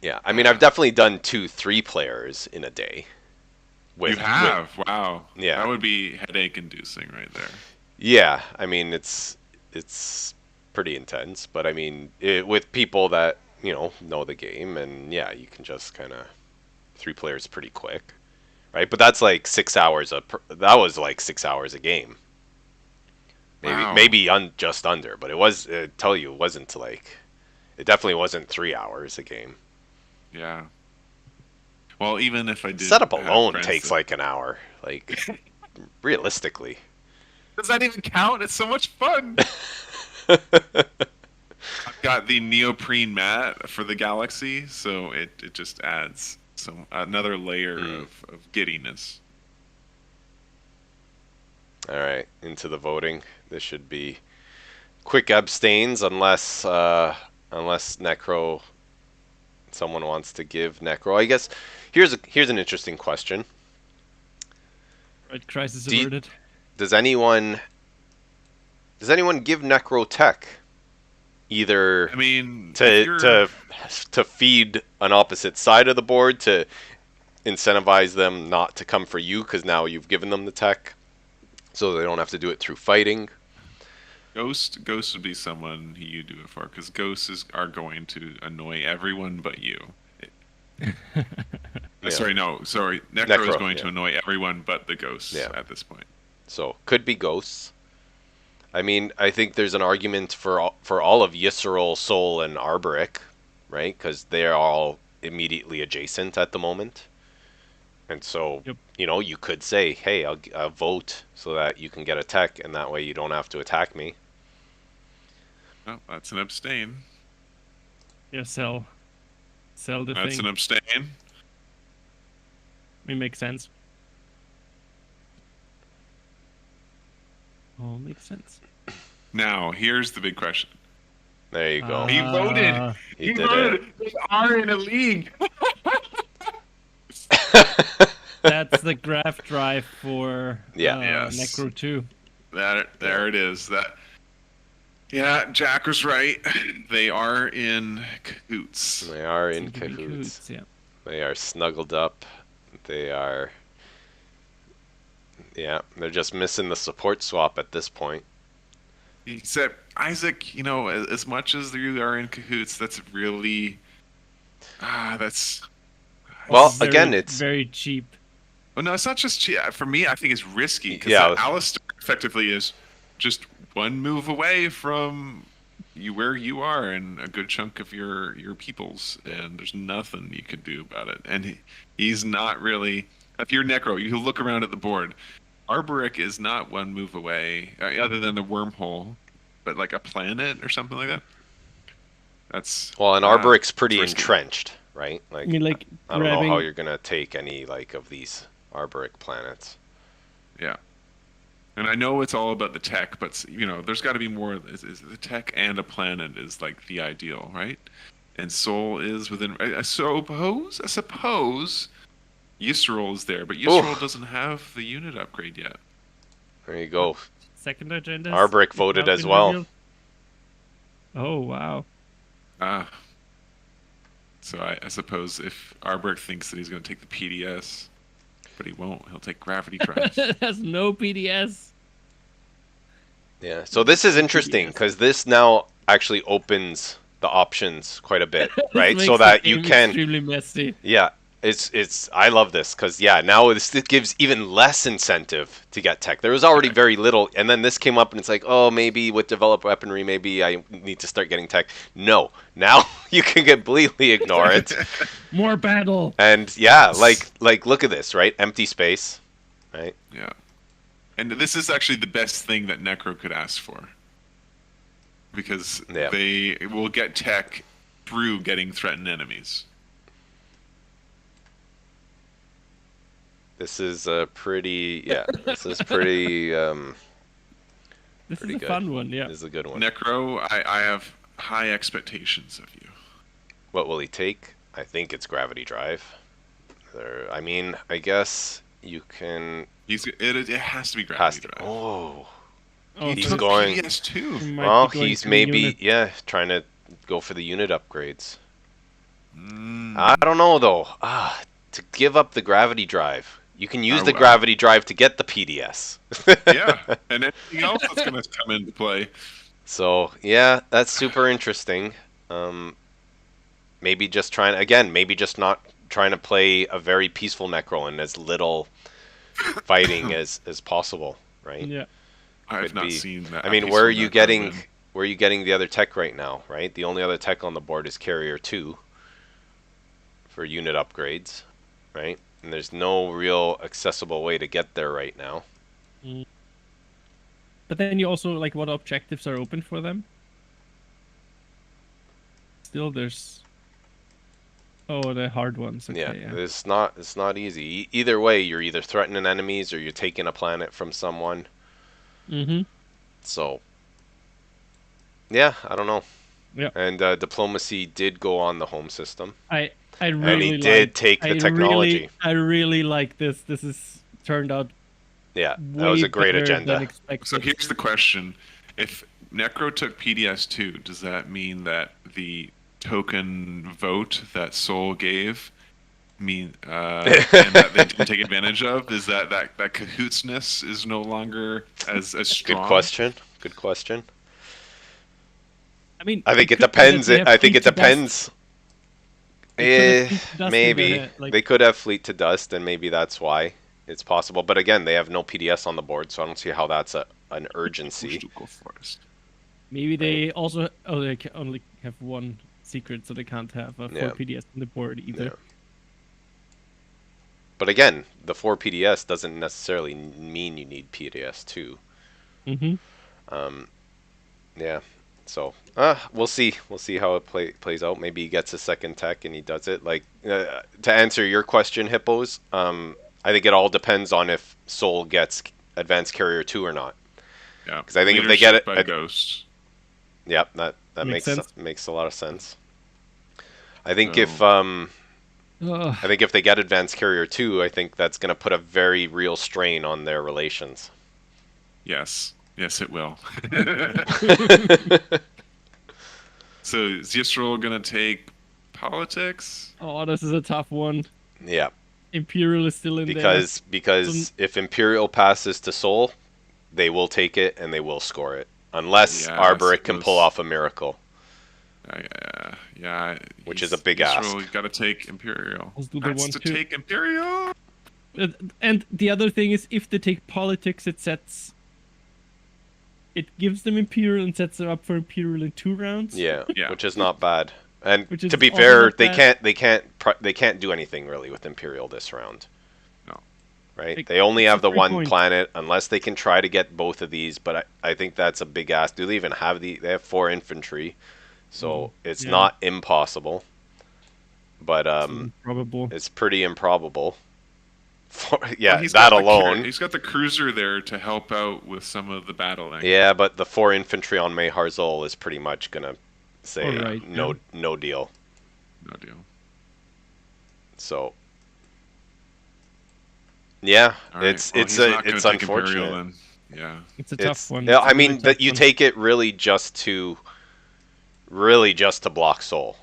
Yeah, I mean, I've definitely done 2-3 players in a day. Wow. Yeah, that would be headache-inducing right there. Yeah, I mean, it's pretty intense, but I mean, with people that know the game, and yeah, you can just kind of 3 players pretty quick, right? But that's like 6 hours that was like 6 hours a game. Maybe just under, but it wasn't like, it definitely wasn't 3 hours a game. Yeah. Well, even if I did, setup alone takes like an hour. Like, realistically. Does that even count? It's so much fun. I've got the neoprene mat for the Galaxy, so it just adds another layer of giddiness. All right, into the voting. This should be quick abstains unless Nekro. Someone wants to give Nekro. I guess here's an interesting question. Right, crisis averted. Does anyone give Nekro tech? Either, I mean, to feed an opposite side of the board, to incentivize them not to come for you because now you've given them the tech, so they don't have to do it through fighting. Ghost would be someone who you do it for, because ghosts are going to annoy everyone but you. Yeah. Sorry. Nekro is going to annoy everyone but the ghosts at this point. So could be ghosts. I mean, I think there's an argument for all of Yssaril, Sol, and Arborec, right? Because they're all immediately adjacent at the moment. And so, you could say, hey, I'll vote so that you can get a tech, and that way you don't have to attack me. Well, that's an abstain. Yeah, sell the thing. That's an abstain. It makes sense. All makes sense. Now, here's the big question. There you go. He voted. He did voted. it. They are in a league. That's the graph drive for Nekro 2. There it is. Jack was right. They are in cahoots. They are in cahoots. Yeah. They are snuggled up. They are... Yeah, they're just missing the support swap at this point. Except, Isaac, as much as you are in cahoots, that's really... that's... Well, again, it's... very cheap. Oh, no, it's not just cheap. For me, I think it's risky, because Alistair effectively is just one move away from where you are and a good chunk of your peoples, and there's nothing you can do about it. And he's not really... If you're Nekro, you look around at the board. Arborec is not one move away, other than the wormhole, but like a planet or something like that. That's... Well, and Arborec's pretty entrenched, right? Like, I mean, like, I don't know how you're gonna take any of these Arborec planets. Yeah. And I know it's all about the tech, but there's got to be more. Is the tech and a planet is like the ideal, right? And Sol is within. I suppose Yssaril is there, but Yssaril doesn't have the unit upgrade yet. There you go. second agenda. Arborec voted as well. Revealed. Oh wow. Ah. So I suppose if Arborec thinks that he's going to take the PDS, but he won't, he'll take gravity drives. It has no PDS. Yeah. So this is interesting because this now actually opens the options quite a bit, right? So that you can extremely messy. Yeah, it's I love this because now it gives even less incentive to get tech. There was already very little, and then this came up, and it's like, oh, maybe with developed weaponry, maybe I need to start getting tech. No, now you can completely ignore it. More battle. And yeah, like look at this, right? Empty space, right? Yeah. And this is actually the best thing that Nekro could ask for. Because they will get tech through getting threatened enemies. This is pretty. This is pretty. This pretty is a good. fun one. Yeah. This is a good one. Nekro, I have high expectations of you. What will he take? I think it's gravity drive. I mean, I guess you can. It has to be gravity drive. Oh. Oh, He's going. PS2. Well, he's maybe trying to go for the unit upgrades. I don't know though. To give up the gravity drive, you can use the gravity drive to get the PDS. Yeah, and anything else that's going to come into play. So yeah, that's super interesting. Maybe just not trying to play a very peaceful Nekro and as little fighting as possible, right? Yeah. I've not seen that. I mean, where are you getting the other tech right now, right? The only other tech on the board is Carrier 2 for unit upgrades, right? And there's no real accessible way to get there right now. But then you also, like, what objectives are open for them? Still, there's... Oh, the hard ones. Okay, yeah. It's not easy. Either way, you're either threatening enemies or you're taking a planet from someone. So, yeah, I don't know. Yeah. And diplomacy did go on the home system. I really and he did take the technology. I really like this. This has turned out. Yeah, that was a great agenda. So here's the question: if Nekro took PDS2, does that mean that the token vote that Sol gave and that they didn't take advantage of is that Cahootsness is no longer as strong? Good question. I mean, I think it depends. Maybe they could have fleet to dust, and maybe that's why it's possible. But again, they have no PDS on the board, so I don't see how that's an urgency. Maybe they also they can only have one secret, so they can't have 4 PDS on the board either. Yeah. But again, the 4 PDS doesn't necessarily mean you need PDS 2. Yeah. So we'll see. We'll see how it plays out. Maybe he gets a second tech and he does it. Like to answer your question, Hippos, I think it all depends on if Sol gets Advanced Carrier 2 or not. Yeah. Because I think if they get it, by Ghost. Yep, that makes a lot of sense. I think if they get Advanced Carrier 2, I think that's going to put a very real strain on their relations. Yes. Yes, it will. So is Yssaril going to take politics? Oh, this is a tough one. Yeah. Imperial is still in because if Imperial passes to Sol, they will take it and they will score it. Unless Arborec can pull off a miracle. Which is a big ask. You've got to take Imperial. That's to take Imperial. And the other thing is, if they take politics, it gives them Imperial and sets them up for Imperial in 2 rounds. Yeah, which is not bad. And to be fair, they can't do anything really with Imperial this round. No. Right? They only have the one planet unless they can try to get both of these, but I think that's a big ask. Do they even have they have 4 infantry. So it's not impossible. But it's pretty improbable. That alone. He's got the cruiser there to help out with some of the battling. Yeah, but the 4 infantry on Mayhar Zol is pretty much gonna say no deal. No deal. Yeah, right. it's unfortunate. Yeah. It's a tough one. Yeah, It's a I really mean that tough you one. take it really just to block soul.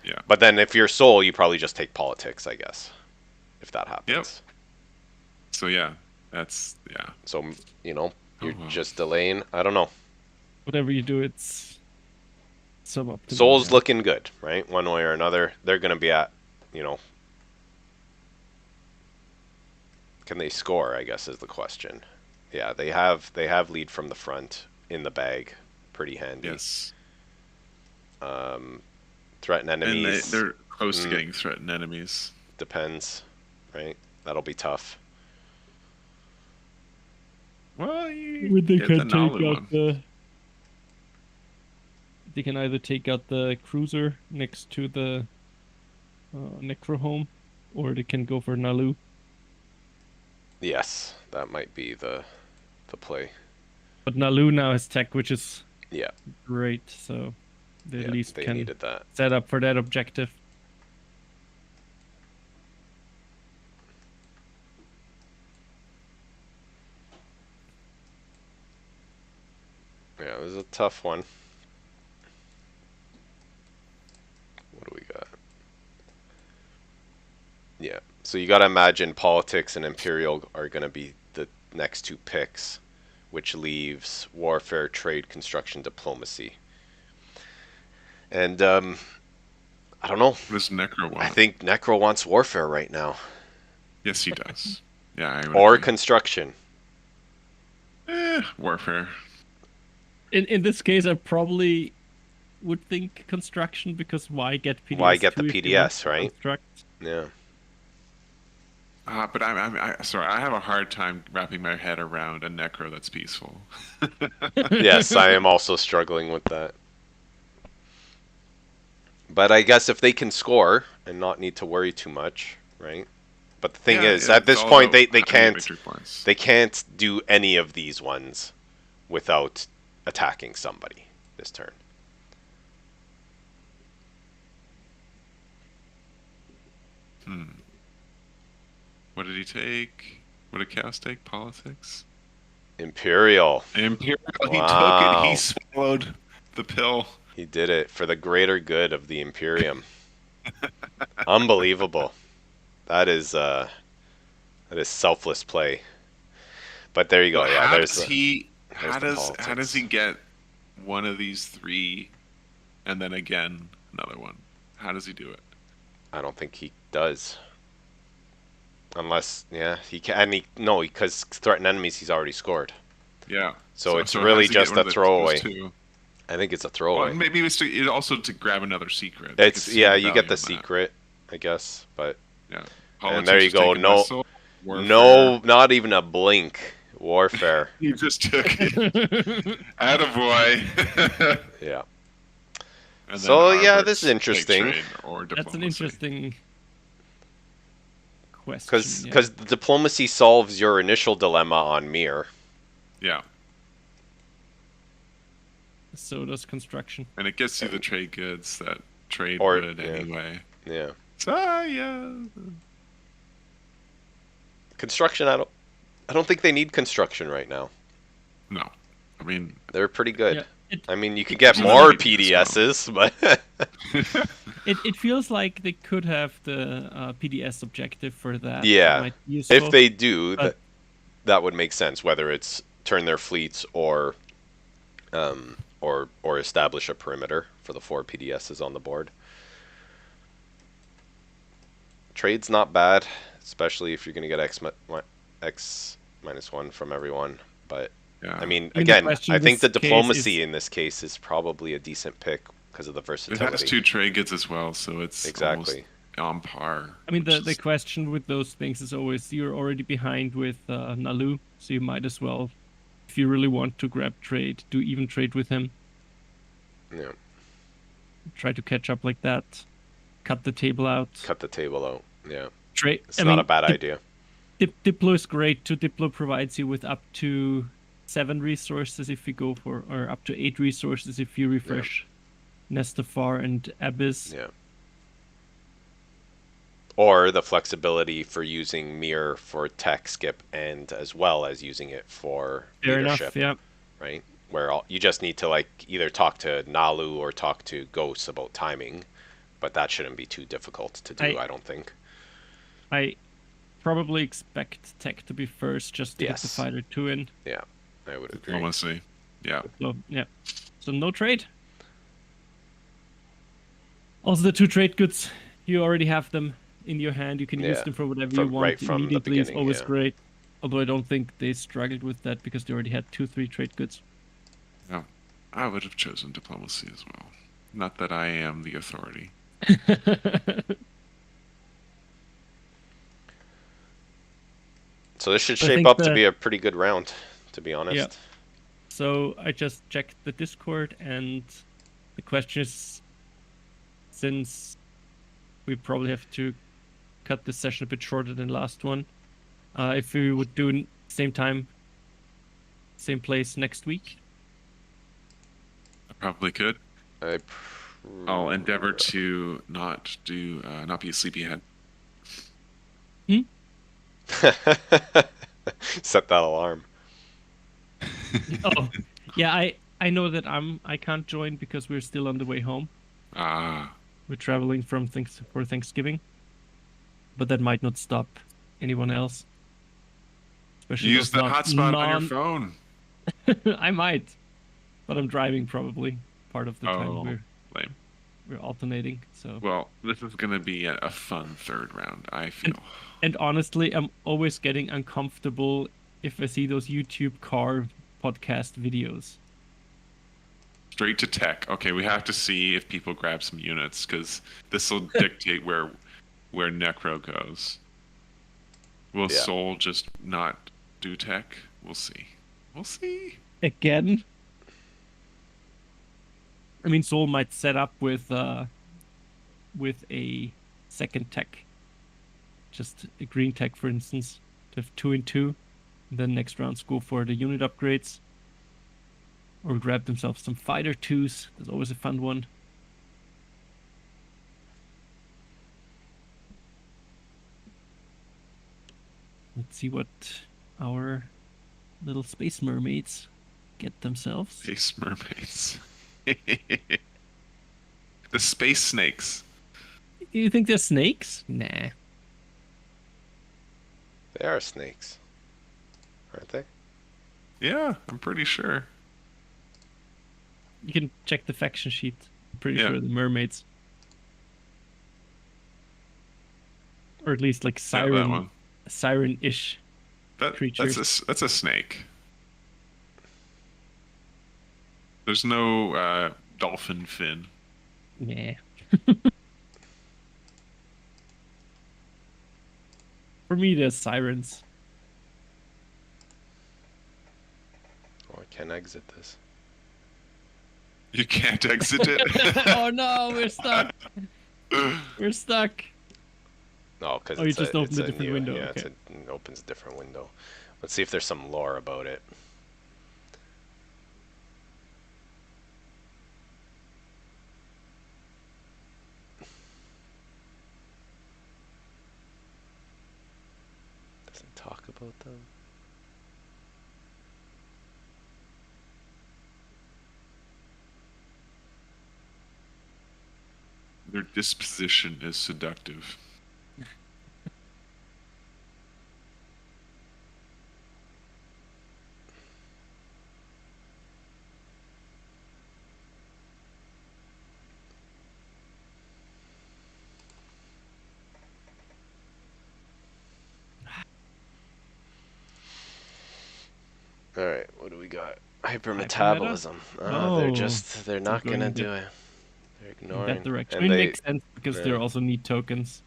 Yeah. But then if you're soul, you probably just take politics, I guess, if that happens. So yeah, that's yeah. So you know, you're well. just delaying. I don't know. Whatever you do, it's suboptimal. Soul's yeah. looking good, right? One way or another, they're going to be at, you know. Can they score? I guess is the question. Yeah, they have lead from the front in the bag, pretty handy. Yes. Threaten enemies. And they're close to getting threatened enemies. Depends, right? That'll be tough. Well, you When they get can the take Naalu out one. the. They can either take out the cruiser next to the Nekro home, or they can go for Naalu. Yes, that might be the play. But Naalu now has tech, which is Yeah, great, so they yeah, at least they can needed that. set up for that objective. Yeah, it was a tough one. What do we got? Yeah, so you got to imagine politics and Imperial are going to be the next two picks, which leaves warfare, trade, construction, diplomacy. And I don't know. What does Nekro want? I think Nekro wants warfare right now, Yes, he does. Yeah, I would or agree. construction. Warfare. In this case, I probably would think construction, because why get PDS? Why get the 2 if you want PDS, to right? construct? Yeah. But sorry, I have a hard time wrapping my head around a Nekro that's peaceful. Yes, I am also struggling with that. But I guess if they can score and not need to worry too much, right? But the thing is, at this point, they can't do any of these ones without attacking somebody this turn. What did he take? What did Chaos take? Politics? Imperial. Imperial. He Wow. took it. He swallowed the pill. He did it for the greater good of the Imperium. Unbelievable. That is selfless play. But there you go. Yeah, How there's does he? there's the How does politics. he get one of these three, and then again another one? How does he do it? I don't think he does. Unless, yeah, he can. No, because threatened enemies, he's already scored. Yeah. So it's how really does he get just one a of those throwaway. two? I think it's a Well, throwaway. maybe it's also to grab another secret. It's yeah, you get value the in that. secret, I guess. But Yeah. and there you Politics is go. taking No, muscle, warfare. no, not even a blink. Warfare. You just took it. Attaboy. Yeah. And then So, yeah, Arborec this is take interesting. trade or That's an diplomacy. interesting question. Because the diplomacy solves your initial dilemma on Mir. Yeah, So does construction. and it gets you the trade goods that trade Or- would yeah. anyway. Yeah. So yeah. Construction. I don't think they need construction right now. No, I mean, They're pretty good. Yeah, I mean, you could get It's more another PDS PDSs, but it feels like they could have the PDS objective for that. Yeah. That might be useful. if they do, but- that would make sense. Whether it's turn their fleets or establish a perimeter for the 4 PDSs on the board. Trade's not bad, especially if you're going to get X -1 from everyone. But yeah. I mean, the again, question I in think the this case diplomacy is- in this case is probably a decent pick because of the it versatility. has 2 trade goods as well, so it's Exactly. almost on par. I mean, which the is- question with those things is always you're already behind with Naalu, so you might as well, if you really want to grab trade, do even trade with him. Yeah. Try to catch up like that. Cut the table out. Cut the table out. Yeah. Trade. It's not a bad idea. Diplo is great too. Diplo provides you with up to 7 resources if you go for, or up to 8 resources if you refresh Nestafar and Abyss. Yeah. Or the flexibility for using mirror for tech skip and as well as using it for Fair leadership, enough, yeah. right? Where you just need to like either talk to Naalu or talk to Ghosts about timing, but that shouldn't be too difficult to do, I don't think. I probably expect tech to be first just to get the Yes. fighter 2 in. Yeah, I would agree. Diplomacy. Yeah. So, yeah. So no trade. Also, the 2 trade goods, you already have them in your hand. You can use Yeah, them for whatever you want right from the immediately. It's beginning, always yeah. great. Although I don't think they struggled with that because they already had 2-3 trade goods. Yeah. I would have chosen diplomacy as well. Not that I am the authority. So this should I shape think up to be a pretty good round, to be honest. Yeah. So I just checked the Discord, and the question is, since we probably have to cut this session a bit shorter than last one, if we would do same time, same place next week. I probably could. I'll endeavor to not be a sleepyhead. Set that alarm. Oh, yeah. I know that I can't join because we're still on the way home. Ah. We're traveling for Thanksgiving, but that might not stop anyone else. Especially Use the hotspot on your phone. I might, but I'm driving probably part of the time. Lame. We're alternating. So well, this is gonna be a fun third round, I feel. And honestly, I'm always getting uncomfortable if I see those YouTube car podcast videos. Straight to tech. Okay, we have to see if people grab some units because this will dictate where Nekro goes. Will Soul just not do tech? We'll see. We'll see. Again? I mean, Soul might set up with a second tech. Just a green tech, for instance, to have 2 and 2. And then next rounds go for the unit upgrades. Or grab themselves some fighter 2s. That's always a fun one. Let's see what our little space mermaids get themselves. Space mermaids. The space snakes. You think they're snakes? Nah. They are snakes, aren't they? Yeah, I'm pretty sure. You can check the faction sheet. I'm pretty sure the mermaids. Or at least like siren-ish creatures. That's a snake. There's no dolphin fin. Yeah. For me, there's sirens. Oh, I can't exit this. You can't exit it? Oh no, we're stuck. We're stuck. No, because you just opened a different window. Yeah, Okay. it opens a different window. Let's see if there's some lore about it. Doesn't talk about them. Their disposition is seductive. All right, what do we got? Hypermetabolism. They're not gonna do it. They're ignoring. In that direction. I mean, it makes sense because they also need tokens.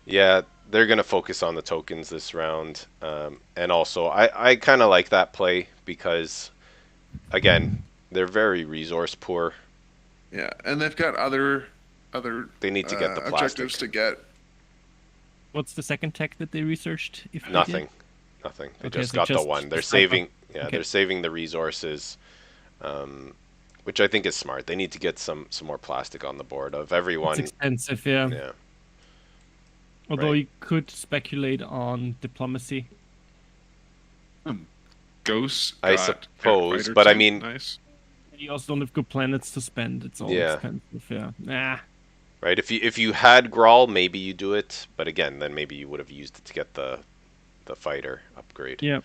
Yeah, they're gonna focus on the tokens this round, and also I kind of like that play because, again, they're very resource poor. Yeah, and they've got other. They need to get the plastic. Objectives to get. What's the second tech that they researched? If Nothing. They just got the one. They're saving. Yeah, they're saving the resources, which I think is smart. They need to get some more plastic on the board of everyone. It's expensive, yeah. Yeah. Although Right. you could speculate on diplomacy. Ghost I got suppose, fighter but I too. mean, Nice. You also don't have good planets to spend. It's all yeah, expensive. Yeah. Nah. right. If you had Grawl, maybe you do it, but again, then maybe you would have used it to get the fighter upgrade. Yeah.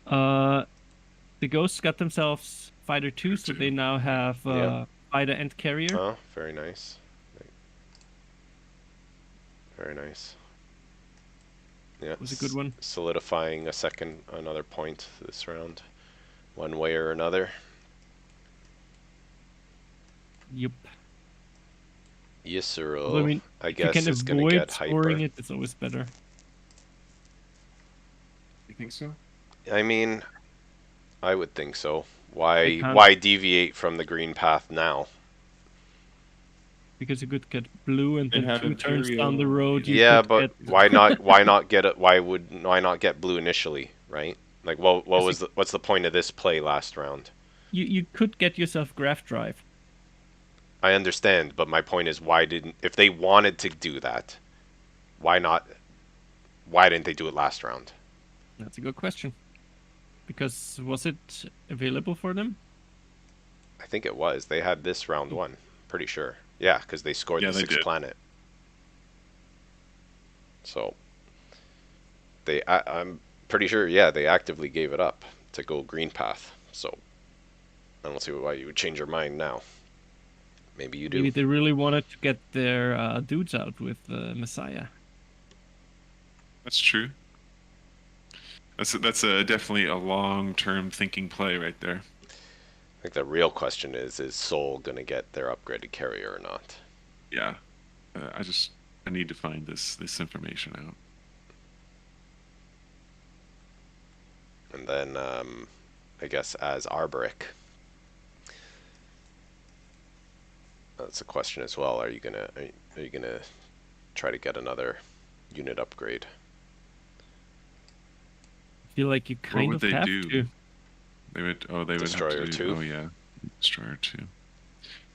Uh, the ghosts got themselves fighter 2, so they Two. now have Yep. fighter and carrier. Oh, very nice. Very nice. Yeah, Was a good one. solidifying another point this round, one way or another. Yep. Yssaril, Although, I mean, I if you guess, can is gonna avoid get scoring hyper. it, it's always better. You think so? I mean, I would think so. They Why can't, why deviate from the green path now? because you could get blue and They then had 2 turns down the Imperial, road you Yeah, could but get why not get it? Why not get blue initially, right? Like, what because was what's the point of this play last round? you could get yourself graph drive. I understand, but my point is, if they wanted to do that, why not? Why didn't they do it last round? That's a good question. Because was it available for them? I think it was. They had this round one, pretty sure. Yeah, because they scored Yeah, the they sixth did. planet. So I'm pretty sure. Yeah, they actively gave it up to go green path. So I don't see why you would change your mind now. Maybe you do. Maybe they really wanted to get their dudes out with Messiah. That's true. That's definitely a long-term thinking play right there. I think the real question is Sol gonna get their upgraded carrier or not? Yeah. I need to find this information out. And then I guess as Arborec, that's a question as well. Are you gonna try to get another unit upgrade? I feel like you What kind would of they have do? to. They would have Destroyer to do. 2? Oh yeah, Destroyer 2.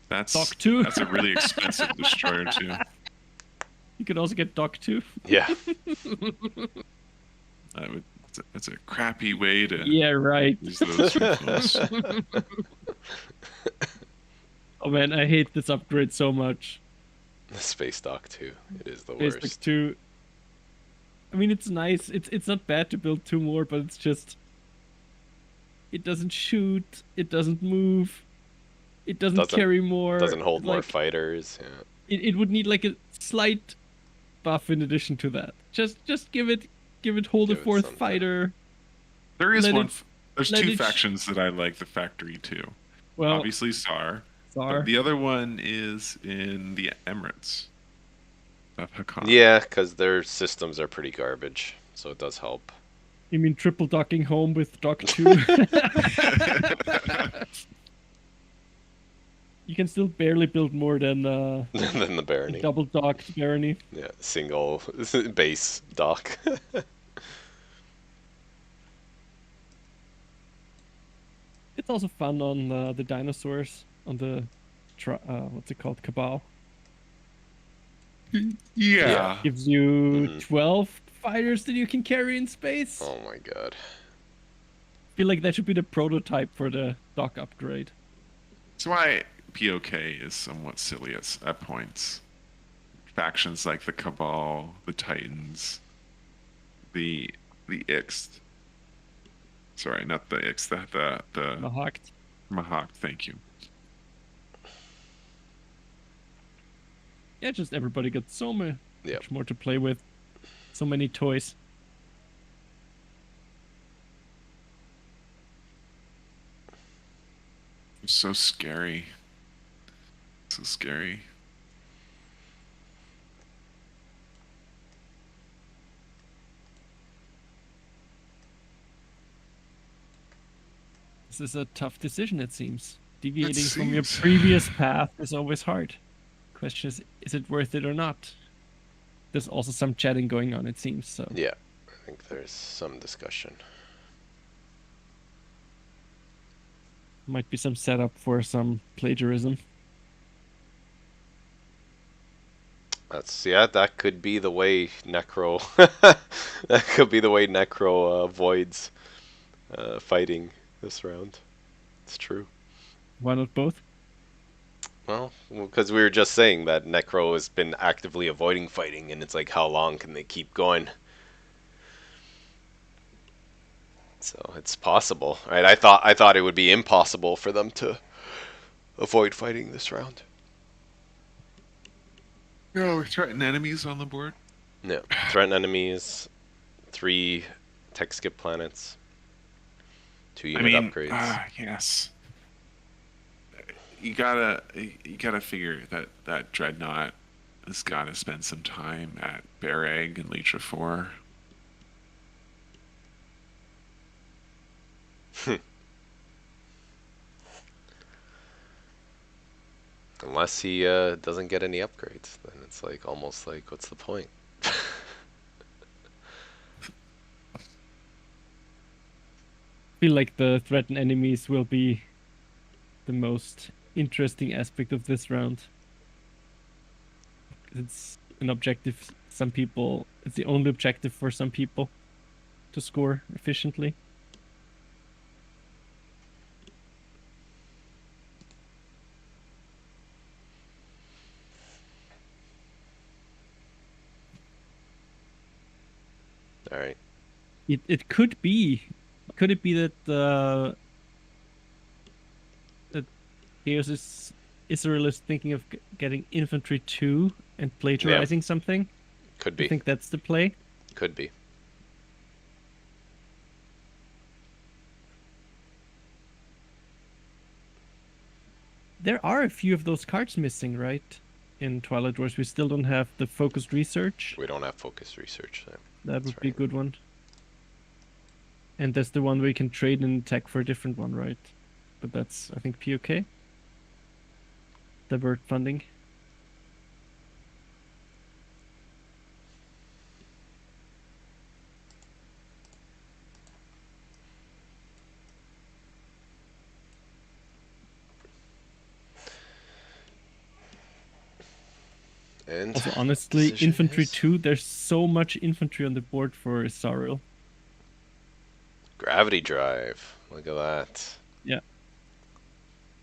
That's Dock 2. That's a really expensive Destroyer 2. You could also get Dock 2. Yeah. That's a crappy way to Yeah, right. use those refills. Oh man, I hate this upgrade so much. The Space Dock 2. It is the Basic worst. 2. I mean, it's nice. It's not bad to build 2 more, but it's just... It doesn't shoot. It doesn't move. It doesn't carry more. Doesn't hold more like, fighters. Yeah. It would need like a slight buff in addition to that. Just give it hold Give a it 4th something. fighter. There is Let one. it- There's let two it sh- factions that I like the factory too. Well, Obviously Tsar. Tsar. But the other one is in the Emirates of Hakan. Yeah, because their systems are pretty garbage, so it does help. You mean triple docking home with Dock 2? You can still barely build more than Than the a barony. double docked barony. Yeah, single base dock. It's also fun on the dinosaurs on the what's it called, Cabal. Yeah. Gives you Mhm. 12 fighters that you can carry in space. Oh my god. I feel like that should be the prototype for the dock upgrade. That's why POK is somewhat silly at points. Factions like the Cabal, the Titans, the Ixt. Sorry, not the Ixt, the Mahawk. Mahawk, thank you. Yeah, just everybody gets so much Yep. more to play with. So many toys. It's so scary. So scary. This is a tough decision, it seems. Deviating from your seems. previous path is always hard. Question is it worth it or not? There's also some chatting going on, it seems. So Yeah, I think there's some discussion. might be some setup for some plagiarism. That could be the way Nekro. That could be the way Nekro avoids fighting this round. It's true. Why not both? Well, because we were just saying that Nekro has been actively avoiding fighting, and it's like, how long can they keep going? So it's possible, right? I thought it would be impossible for them to avoid fighting this round. Oh, we're threatening enemies on the board. Yeah, threatened enemies, 3 tech skip planets, 2 unit upgrades. Yes. You gotta figure that Dreadnought has got to spend some time at Bear Egg and Leech 4. Unless he doesn't get any upgrades, then it's like almost like, what's the point? I feel like the threatened enemies will be the most interesting aspect of this round. It's an objective. It's the only objective for some people to score efficiently. All right. It could be. Could it be that that Yssaril is thinking of getting infantry 2 and plagiarizing something? Could I be. think that's the play. Could be. There are a few of those cards missing, right? In Twilight Wars, we still don't have the focused research. We don't have focused research. So That would that's be a right. good one. And that's the one where you can trade and tech for a different one, right? But that's, I think, POK. Divert funding. And Also, honestly, decision infantry is 2, there's so much infantry on the board for Yssaril. gravity drive. Look at that. Yeah.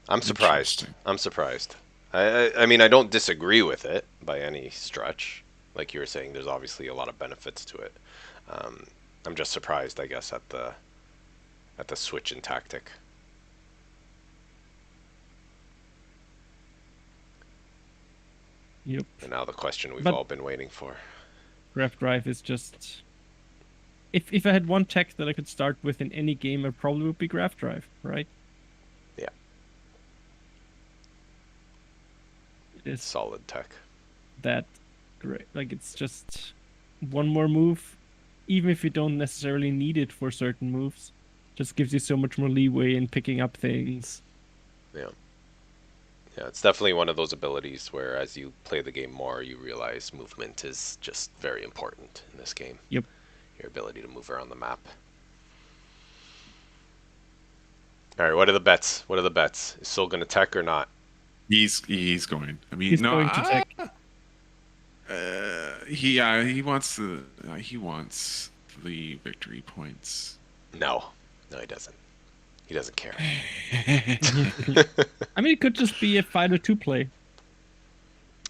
I'm surprised. Interesting. I'm surprised. I mean, I don't disagree with it by any stretch. Like you were saying, there's obviously a lot of benefits to it. I'm just surprised, I guess, at the switch in tactic. Yep. And now the question we've But- all been waiting for. Grav Drive is just... If I had one tech that I could start with in any game, it probably would be Grav Drive, right? Yeah. It is Solid tech. that great. Like, it's just one more move, even if you don't necessarily need it for certain moves. Just gives you so much more leeway in picking up things. Yeah. Yeah, it's definitely one of those abilities where as you play the game more, you realize movement is just very important in this game. Yep. Your ability to move around the map. All right, what are the bets? What are the bets? Is Sol going to tech or not? He's going. I mean, He's no, going to tech. he wants the victory points. No. No, he doesn't. He doesn't care. I mean, it could just be a fighter 2 play.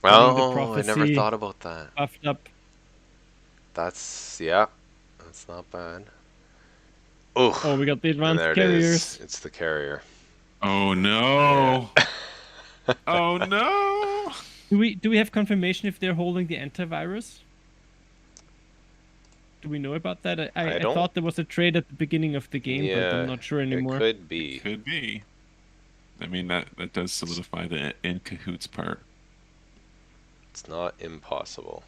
Oh, I prophecy. never thought about that. Buffed up. That's not bad. Oh, we got the And advanced there it carriers. is. It's the carrier. Oh no! Oh no! Do we have confirmation if they're holding the antivirus? Do we know about that? I don't- thought there was a trade at the beginning of the game, but I'm not sure anymore. It could be. Could be. I mean, that does solidify the in Cahoots part. It's not impossible.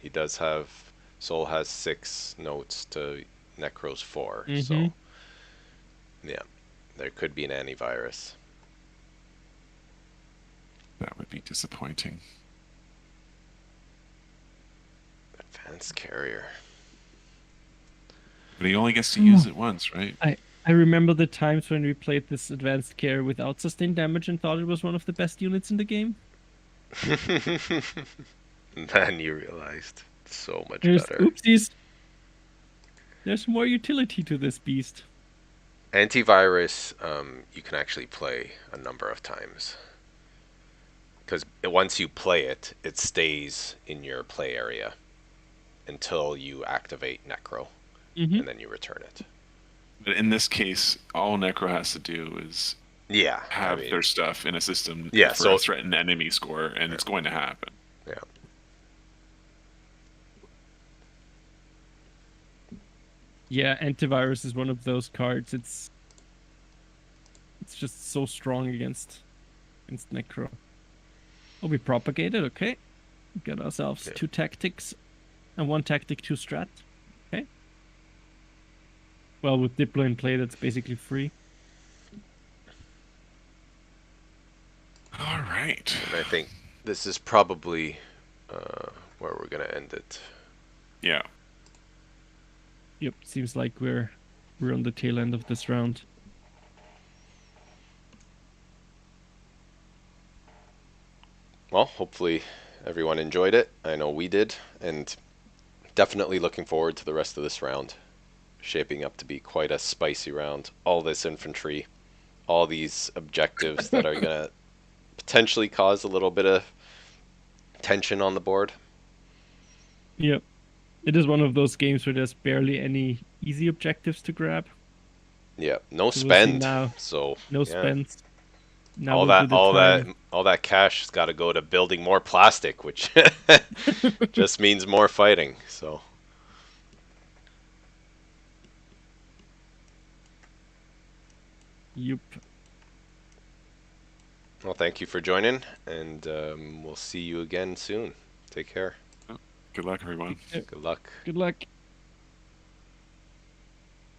He does have... Sol has 6 notes to Nekro's 4, so... Mhm. Yeah. There could be an antivirus. That would be disappointing. Advanced carrier. But he only gets to use it once, right? I remember the times when we played this advanced care without sustained damage and thought it was one of the best units in the game. Then you realized so much There's better. oopsies. There's more utility to this beast. Antivirus, you can actually play a number of times. Because once you play it, it stays in your play area until you activate Nekro, and then you return it. But in this case, all Necro has to do is have their stuff in a system for a threatened enemy score, and it's going to happen. Yeah. Yeah, antivirus is one of those cards. It's just so strong against Necro. Oh, we propagated, okay. We got ourselves 2 tactics and 1 tactic, 2 strat. Okay. Well, with Diplo in play, that's basically free. All right. And I think this is probably where we're going to end it. Yeah. Yep, seems like we're on the tail end of this round. Well, hopefully everyone enjoyed it. I know we did, and definitely looking forward to the rest of this round. Shaping up to be quite a spicy round. All this infantry, all these objectives that are going to potentially cause a little bit of tension on the board. Yep. It is one of those games where there's barely any easy objectives to grab. Yeah, no So spend. Now. So no spend. Now all that cash has got to go to building more plastic, which just means more fighting. So. Yep. Well, thank you for joining, and we'll see you again soon. Take care. Good luck, everyone. Good luck. Good luck.